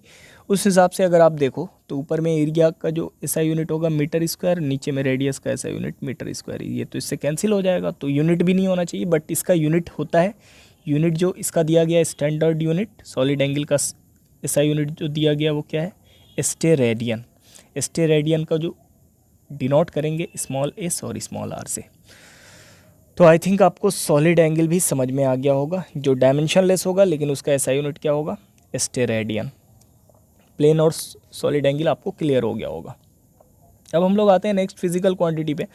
उस हिसाब से अगर आप देखो तो ऊपर में एरिया का जो एसआई यूनिट होगा मीटर स्क्वायर, नीचे में रेडियस का एसआई यूनिट मीटर स्क्वायर। ये तो इससे कैंसिल हो जाएगा, तो यूनिट भी नहीं होना चाहिए, बट इसका यूनिट होता है। यूनिट जो इसका दिया गया स्टैंडर्ड यूनिट सॉलिड एंगल का एसआई यूनिट जो दिया गया वो क्या है? स्टेरेडियन। स्टेरेडियन का जो डिनोट करेंगे स्मॉल एस और स्मॉल आर से। तो आई थिंक आपको सॉलिड एंगल भी समझ में आ गया होगा, जो डायमेंशनलेस होगा लेकिन उसका एसआई यूनिट क्या होगा? स्टेरेडियन। प्लेन और सॉलिड एंगल आपको क्लियर हो गया होगा। अब हम लोग आते हैं नेक्स्ट फिजिकल क्वांटिटी पे।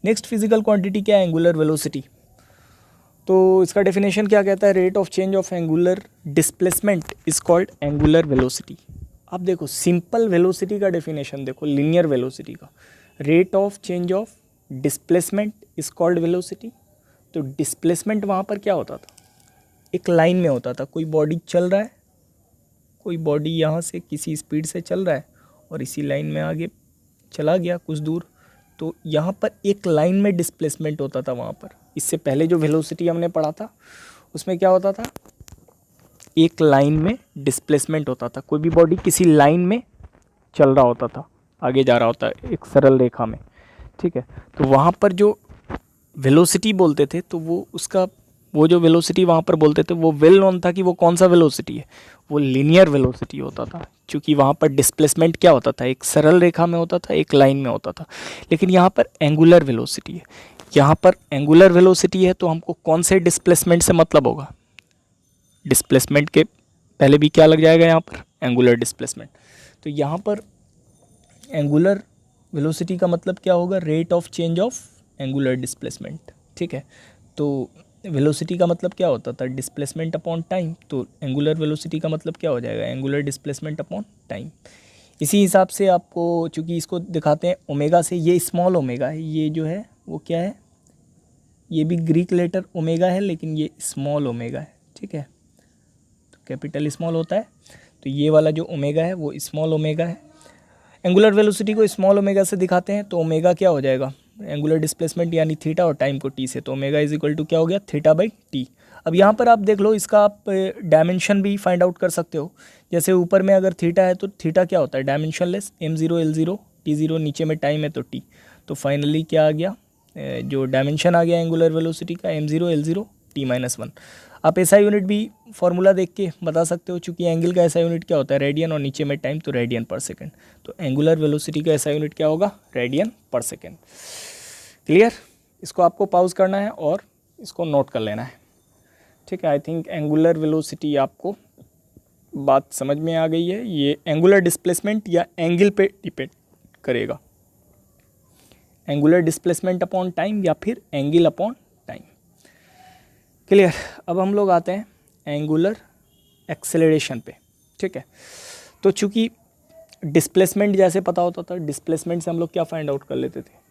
नेक्स्ट फिजिकल क्वांटिटी क्या है? Angular velocity. तो इसका डेफिनेशन क्या कहता है? Rate of change of angular displacement is called angular velocity. अब देखो सिंपल वेलोसिटी का डेफिनेशन देखो, लीनियर वेलोसिटी का, rate of change of displacement is called velocity. तो डिस्प्लेसमेंट वहाँ पर क्या होता था? एक लाइन में होता था। कोई बॉडी चल रहा है, कोई बॉडी यहाँ से किसी स्पीड से चल रहा है और इसी लाइन में आगे चला गया कुछ दूर, तो यहाँ पर एक लाइन में डिस्प्लेसमेंट होता था वहाँ पर। इससे पहले जो वेलोसिटी हमने पढ़ा था उसमें क्या होता था? एक लाइन में डिस्प्लेसमेंट होता था। कोई भी बॉडी किसी लाइन में चल रहा होता था, आगे जा रहा होता है एक सरल रेखा में, ठीक है। तो वहाँ पर जो वेलोसिटी बोलते थे, तो वो जो वेलोसिटी वहाँ पर बोलते थे वो वेल नोन था कि वो कौन सा वेलोसिटी है, वो लीनियर वेलोसिटी होता था। क्योंकि वहाँ पर डिस्प्लेसमेंट क्या होता था? एक सरल रेखा में होता था, एक लाइन में होता था। लेकिन यहाँ पर एंगुलर वेलोसिटी है, यहाँ पर एंगुलर वेलोसिटी है, तो हमको कौन से डिस्प्लेसमेंट से मतलब होगा? डिस्प्लेसमेंट के पहले भी क्या लग जाएगा यहाँ पर? Angular displacement. तो यहाँ पर एंगुलर वेलोसिटी का मतलब क्या होगा? Rate of change of angular displacement, ठीक है। तो वेलोसिटी का मतलब क्या होता था? Displacement upon time. तो एंगुलर वेलोसिटी का मतलब क्या हो जाएगा? Angular displacement upon time. इसी हिसाब से आपको, चूँकि इसको दिखाते हैं ओमेगा से, ये स्मॉल ओमेगा है, ये जो है वो क्या है? ये भी ग्रीक लेटर ओमेगा है, लेकिन ये स्मॉल ओमेगा है, ठीक है। तो कैपिटल स्मॉल होता है, तो ये वाला जो ओमेगा है वो स्मॉल ओमेगा है। एंगुलर वेलोसिटी को स्मॉल ओमेगा से दिखाते हैं, तो ओमेगा क्या हो जाएगा? एंगुलर डिस्प्लेसमेंट यानी थीटा, और टाइम को टी से, तो ओमेगा इज इक्वल टू क्या हो गया? Theta by T. अब यहाँ पर आप देख लो, इसका आप डायमेंशन भी फाइंड आउट कर सकते हो। जैसे ऊपर में अगर थीटा है तो थीटा क्या होता है? डायमेंशनलेस, m0 l0 t0, नीचे में टाइम है तो टी। तो फाइनली क्या आ गया? जो डायमेंशन आ गया एंगुलर वेलोसिटी का m0 l0 t-1। आप ऐसा यूनिट भी फॉर्मूला देख के बता सकते हो, चूँकि एंगल का ऐसा यूनिट क्या होता है? रेडियन, और नीचे में टाइम, तो रेडियन पर सेकेंड। तो एंगुलर वेलोसिटी का ऐसा यूनिट क्या होगा? रेडियन पर सेकेंड। क्लियर? इसको आपको पॉज करना है और इसको नोट कर लेना है, ठीक है। आई थिंक एंगुलर वेलोसिटी आपको बात समझ में आ गई है। ये एंगुलर डिस्प्लेसमेंट या एंगल पे डिपेंड करेगा, एंगुलर डिस्प्लेसमेंट अपॉन टाइम या फिर एंगल अपॉन टाइम। क्लियर? अब हम लोग आते हैं एंगुलर एक्सेलरेशन पे, ठीक है। तो चूँकि डिस्प्लेसमेंट जैसे पता होता था, डिस्प्लेसमेंट से हम लोग क्या फाइंड आउट कर लेते थे?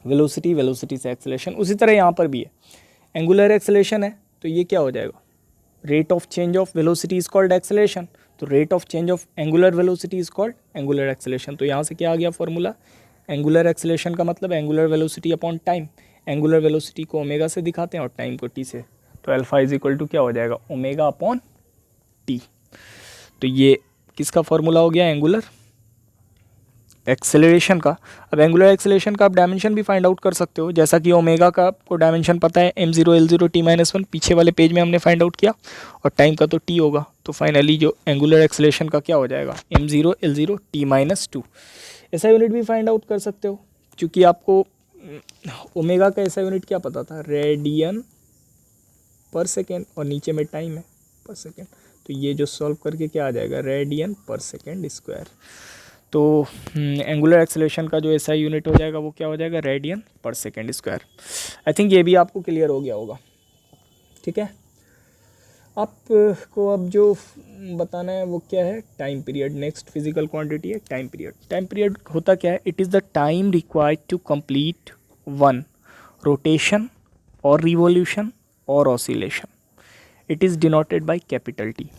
वेलोसिटी, वेलोसिटी से एक्सेलरेशन। उसी तरह यहाँ पर भी है, एंगुलर एक्सेलरेशन है तो ये क्या हो जाएगा? Rate of change of velocity is called acceleration, तो rate of change of angular velocity is called angular acceleration. तो यहाँ से क्या आ गया फॉर्मूला? एंगुलर एक्सेलरेशन का मतलब angular velocity upon time. Angular velocity को ओमेगा से दिखाते हैं और टाइम को टी से, तो अल्फा इज इक्वल टू क्या हो जाएगा? Omega upon T. तो ये किसका फॉर्मूला हो गया? एंगुलर एक्सेलरेशन का। अब एंगुलर एक्सेलरेशन का आप डायमेंशन भी फाइंड आउट कर सकते हो, जैसा कि ओमेगा का आपको डायमेंशन पता है m0 l0 t-1, पीछे वाले पेज में हमने फाइंड आउट किया, और टाइम का तो t होगा। तो फाइनली जो एंगुलर एक्सेलरेशन का क्या हो जाएगा? m0 l0 t-2। ऐसा यूनिट भी फाइंड आउट कर सकते हो, क्योंकि आपको ओमेगा का ऐसा यूनिट क्या पता था? रेडियन पर सेकेंड और नीचे में टाइम है पर सेकेंड, तो ये जो सॉल्व करके क्या आ जाएगा, रेडियन पर सेकेंड स्क्वायर। तो एंगुलर एक्सेलरेशन का जो ऐसा यूनिट हो जाएगा वो क्या हो जाएगा, रेडियन पर सेकेंड स्क्वायर। आई थिंक ये भी आपको क्लियर हो गया होगा। ठीक है, आपको अब जो बताना है वो क्या है, time period. Next physical quantity है टाइम पीरियड। टाइम पीरियड होता क्या है, it is the time required to complete one rotation और रिवॉल्यूशन और oscillation. It is denoted by capital T.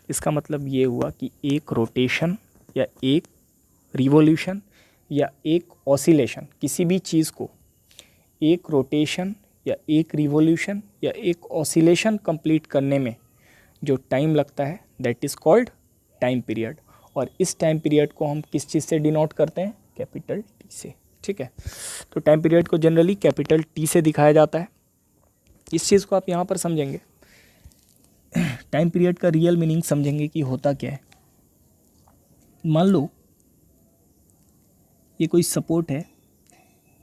इसका मतलब ये हुआ कि एक रोटेशन या एक रिवॉल्यूशन या एक ऑसिलेशन, किसी भी चीज़ को एक रोटेशन या एक रिवॉल्यूशन या एक ऑसिलेशन कंप्लीट करने में जो टाइम लगता है that is called time period. और इस टाइम पीरियड को हम किस चीज़ से डिनोट करते हैं, कैपिटल टी से। ठीक है, तो टाइम पीरियड को जनरली कैपिटल टी से दिखाया जाता है। इस चीज़ को आप यहाँ पर समझेंगे, टाइम पीरियड का रियल मीनिंग समझेंगे कि होता क्या है। मान लो ये कोई सपोर्ट है,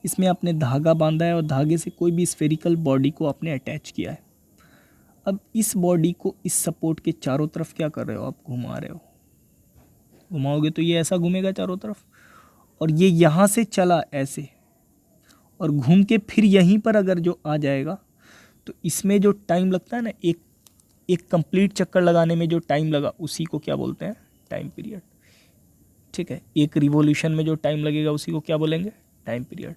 इसमें आपने धागा बांधा है और धागे से कोई भी स्फेरिकल बॉडी को आपने अटैच किया है। अब इस बॉडी को इस सपोर्ट के चारों तरफ क्या कर रहे हो, आप घुमा रहे हो। घुमाओगे तो ये ऐसा घूमेगा चारों तरफ, और ये यहाँ से चला ऐसे और घूम के फिर यहीं पर अगर जो आ जाएगा, तो इसमें जो टाइम लगता है ना, एक कंप्लीट चक्कर लगाने में जो टाइम लगा उसी को क्या बोलते हैं, टाइम पीरियड। ठीक है, एक रिवॉल्यूशन में जो टाइम लगेगा उसी को क्या बोलेंगे, टाइम पीरियड।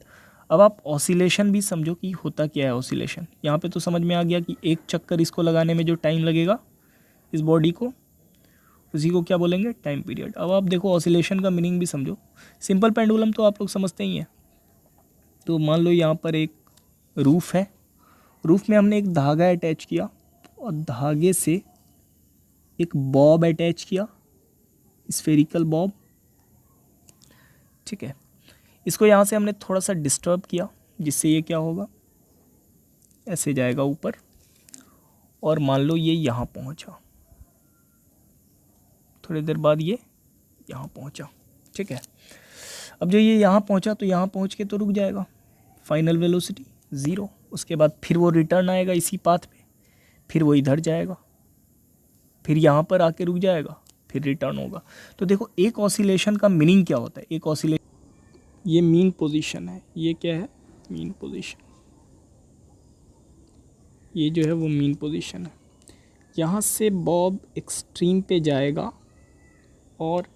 अब आप ऑसिलेशन भी समझो कि होता क्या है ऑसिलेशन। यहाँ पे तो समझ में आ गया कि एक चक्कर इसको लगाने में जो टाइम लगेगा इस बॉडी को, उसी को क्या बोलेंगे, टाइम पीरियड। अब आप देखो ऑसिलेशन का मीनिंग भी समझो। सिंपल पेंडुलम तो आप लोग समझते ही हैं। तो मान लो यहाँ पर एक रूफ है, रूफ में हमने एक धागा अटैच किया और धागे से एक बॉब अटैच किया, स्फेरिकल बॉब। ठीक है, इसको यहाँ से हमने थोड़ा सा डिस्टर्ब किया, जिससे ये क्या होगा, ऐसे जाएगा ऊपर, और मान लो ये यहाँ पहुँचा, थोड़ी देर बाद ये यहाँ पहुँचा। ठीक है, अब जो ये यहाँ पहुँचा तो यहाँ पहुँच के तो रुक जाएगा, फाइनल वेलोसिटी 0। उसके बाद फिर वो रिटर्न आएगा इसी पाथ पे, फिर वो इधर जाएगा, फिर यहाँ पर आके रुक जाएगा, फिर रिटर्न होगा। तो देखो एक ऑसिलेशन का मीनिंग क्या होता है। एक ऑसिलेशन, ये मीन पोजीशन है, ये क्या है, मीन पोजीशन। ये जो है वो मीन पोजीशन है। यहाँ से बॉब एक्सट्रीम पे जाएगा और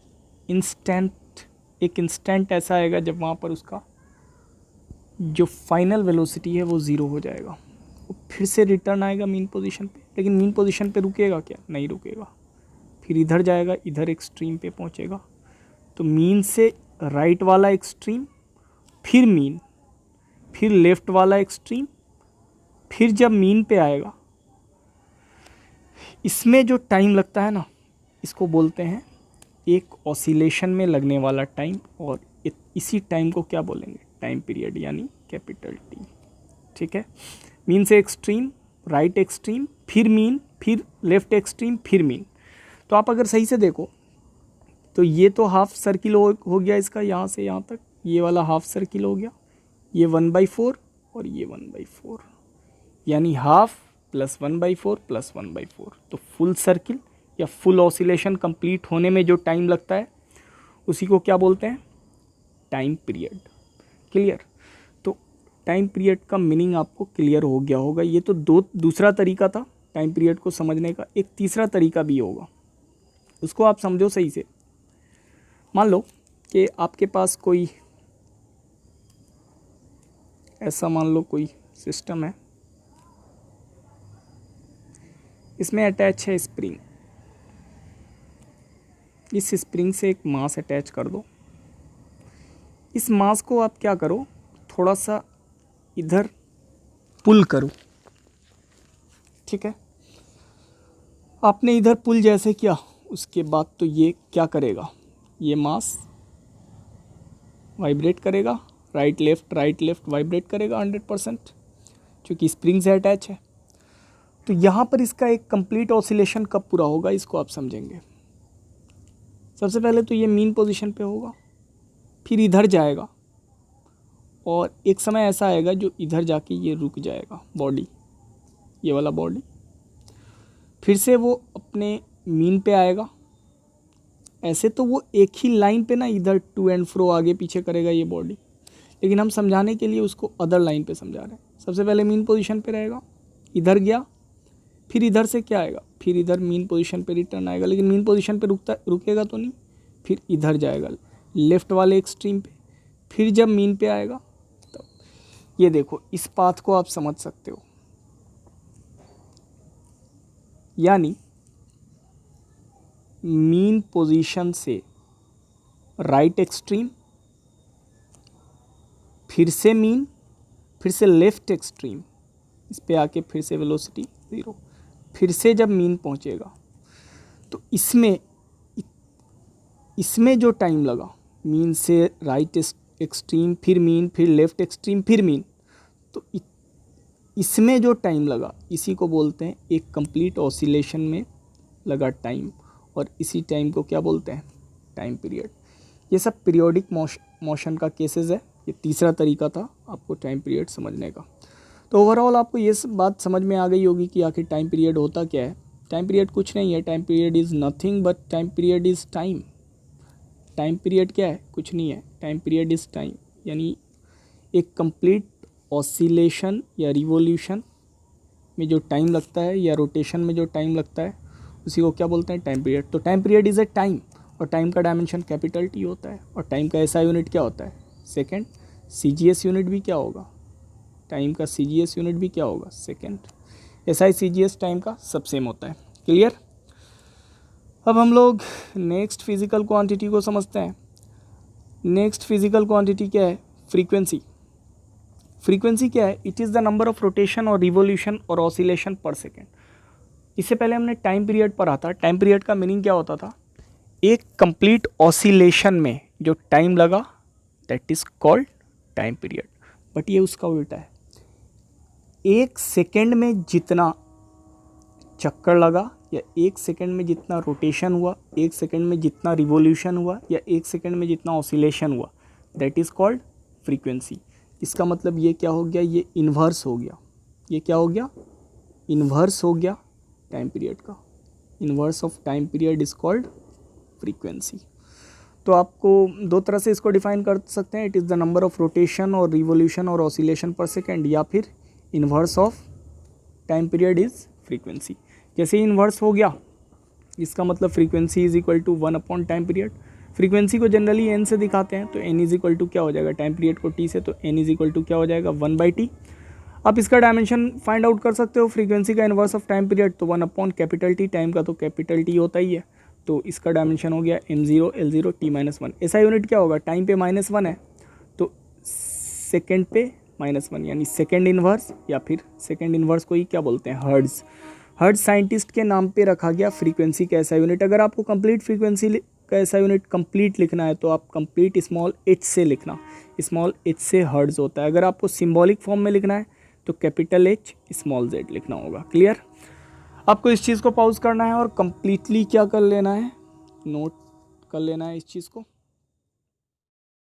एक इंस्टेंट ऐसा आएगा जब वहाँ पर उसका जो फाइनल वेलोसिटी है वो 0 हो जाएगा। वो फिर से रिटर्न आएगा मीन पोजीशन पे, लेकिन मीन पोजीशन पे रुकेगा क्या, नहीं रुकेगा। फिर इधर जाएगा, इधर एक्सट्रीम पे पहुँचेगा। तो मीन से राइट वाला एक्सट्रीम, फिर मीन, फिर लेफ़्ट वाला एक्सट्रीम, फिर जब मीन पे आएगा, इसमें जो टाइम लगता है ना, इसको बोलते हैं एक ऑसिलेशन में लगने वाला टाइम। और इसी टाइम को क्या बोलेंगे, टाइम पीरियड, यानी कैपिटल टी। ठीक है, मीन से एक्सट्रीम, राइट एक्सट्रीम, फिर मीन, फिर लेफ़्ट एक्सट्रीम, फिर मीन। तो आप अगर सही से देखो तो ये तो हाफ सर्किल हो गया इसका, यहाँ से यहाँ तक ये वाला हाफ सर्किल हो गया, ये 1/4 और ये 1/4, यानी हाफ प्लस 1/4 प्लस 1/4। तो फुल सर्किल या फुल ऑसिलेशन कंप्लीट होने में जो टाइम लगता है उसी को क्या बोलते हैं, टाइम पीरियड। क्लियर। तो टाइम पीरियड का मीनिंग आपको क्लियर हो गया होगा। ये तो दूसरा तरीका था टाइम पीरियड को समझने का। एक तीसरा तरीका भी होगा, उसको आप समझो सही से। मान लो कि आपके पास कोई ऐसा, मान लो कोई सिस्टम है, इसमें अटैच है स्प्रिंग। इस स्प्रिंग से एक मास अटैच कर दो। इस मास को आप क्या करो, थोड़ा सा इधर पुल करो। ठीक है, आपने इधर पुल जैसे किया, उसके बाद तो ये क्या करेगा, ये मास वाइब्रेट करेगा, राइट लेफ़्ट वाइब्रेट करेगा 100%, क्योंकि स्प्रिंग से अटैच है। तो यहाँ पर इसका एक कंप्लीट ऑसिलेशन कब पूरा होगा, इसको आप समझेंगे। सबसे पहले तो ये मीन पोजीशन पे होगा, फिर इधर जाएगा और एक समय ऐसा आएगा जो इधर जाके ये रुक जाएगा बॉडी,
ये वाला बॉडी, फिर से वो अपने मीन पे आएगा। ऐसे तो वो एक ही लाइन पे ना इधर टू एंड फ्रो आगे पीछे करेगा ये बॉडी, लेकिन हम समझाने के लिए उसको अदर लाइन पे समझा रहे हैं। सबसे पहले मीन पोजीशन पे रहेगा, इधर गया, फिर इधर से क्या आएगा, फिर इधर मीन पोजीशन पे रिटर्न आएगा, लेकिन मीन पोजीशन पे रुकेगा तो नहीं, फिर इधर जाएगा लेफ्ट वाले एक्सट्रीम पे, फिर जब मीन पे आएगा तब ये देखो, इस पाथ को आप समझ सकते हो। यानी मीन पोजीशन से राइट एक्सट्रीम, फिर से मीन, फिर से लेफ्ट एक्सट्रीम, इस पे आके फिर से वेलोसिटी 0, फिर से जब मीन पहुंचेगा तो इसमें जो टाइम लगा, मीन से राइट एक्सट्रीम, फिर मीन, फिर लेफ्ट एक्सट्रीम, फिर मीन, तो इसमें जो टाइम लगा इसी को बोलते हैं एक कंप्लीट ऑसिलेशन में लगा टाइम, और इसी टाइम को क्या बोलते हैं, टाइम पीरियड। ये सब पीरियोडिक मोशन का केसेस है। ये तीसरा तरीका था आपको टाइम पीरियड समझने का। तो ओवरऑल आपको ये बात समझ में आ गई होगी कि आखिर टाइम पीरियड होता क्या है। टाइम पीरियड कुछ नहीं है, time period is nothing but time period is time. Time period क्या है, कुछ नहीं है, टाइम पीरियड इज़ टाइम, यानी एक कंप्लीट ऑसिलेशन या रिवोल्यूशन में जो टाइम लगता है या रोटेशन में जो टाइम लगता है उसी को क्या बोलते हैं, टाइम पीरियड। तो time period is a time, और टाइम का डायमेंशन कैपिटल टी होता है, और टाइम का ऐसा यूनिट क्या होता है, सेकेंड। CGS यूनिट भी क्या होगा, टाइम का CGS यूनिट भी क्या होगा, सेकेंड। SI CGS टाइम का सब सेम होता है। क्लियर। अब हम लोग नेक्स्ट फिजिकल क्वांटिटी को समझते हैं। नेक्स्ट फिजिकल क्वांटिटी क्या है, फ्रीक्वेंसी। फ्रीक्वेंसी क्या है, it is the number of rotation और रिवोल्यूशन और ऑसिलेशन पर सेकेंड। इससे पहले हमने टाइम पीरियड पढ़ा था। टाइम पीरियड का मीनिंग क्या होता था, एक कंप्लीट ऑसिलेशन में जो टाइम लगा that is called time period. But ये उसका उल्टा है, एक सेकेंड में जितना चक्कर लगा या एक सेकेंड में जितना रोटेशन हुआ, एक सेकेंड में जितना रिवोल्यूशन हुआ या एक सेकेंड में जितना ऑसिलेशन हुआ, दैट इज़ कॉल्ड फ्रीक्वेंसी। इसका मतलब ये क्या हो गया, ये इन्वर्स हो गया। ये क्या हो गया, इन्वर्स हो गया टाइम पीरियड का। Inverse of time period is called frequency. तो आपको दो तरह से इसको डिफाइन कर सकते हैं, it is the number of rotation और रिवोल्यूशन और ऑसिलेशन पर सेकेंड, या फिर inverse of time period is frequency. जैसे ही इन्वर्स हो गया इसका मतलब frequency is equal to 1 upon time period. Frequency को जनरली n से दिखाते हैं, तो n इज इक्वल टू क्या हो जाएगा, टाइम पीरियड को t से, तो n इज इक्वल टू क्या हो जाएगा, 1/t। आप इसका डायमेंशन फाइंड आउट कर सकते हो। फ्रीक्वेंसी का इन्वर्स ऑफ टाइम पीरियड तो 1 अपॉन कैपिटल T, टाइम का तो कैपिटल T होता ही है, तो इसका डायमेंशन हो गया m0 L0 t-1। ऐसा यूनिट क्या होगा, टाइम पे -1 है तो सेकेंड पे -1, यानी सेकेंड इन्वर्स, या फिर सेकेंड इन्वर्स को ही क्या बोलते हैं, हर्ट्ज। हर्ट्ज साइंटिस्ट के नाम पे रखा गया फ्रीक्वेंसी का ऐसा यूनिट। अगर आपको कंप्लीट फ्रीक्वेंसी का ऐसा यूनिट कंप्लीट लिखना है तो आप कंप्लीट स्मॉल h से लिखना, स्मॉल h से हर्ट्ज होता है। अगर आपको सिंबॉलिक फॉर्म में लिखना है तो कैपिटल H स्मॉल z लिखना होगा। क्लियर। आपको इस चीज़ को पॉज करना है और कंप्लीटली क्या कर लेना है, नोट कर लेना है इस चीज़ को।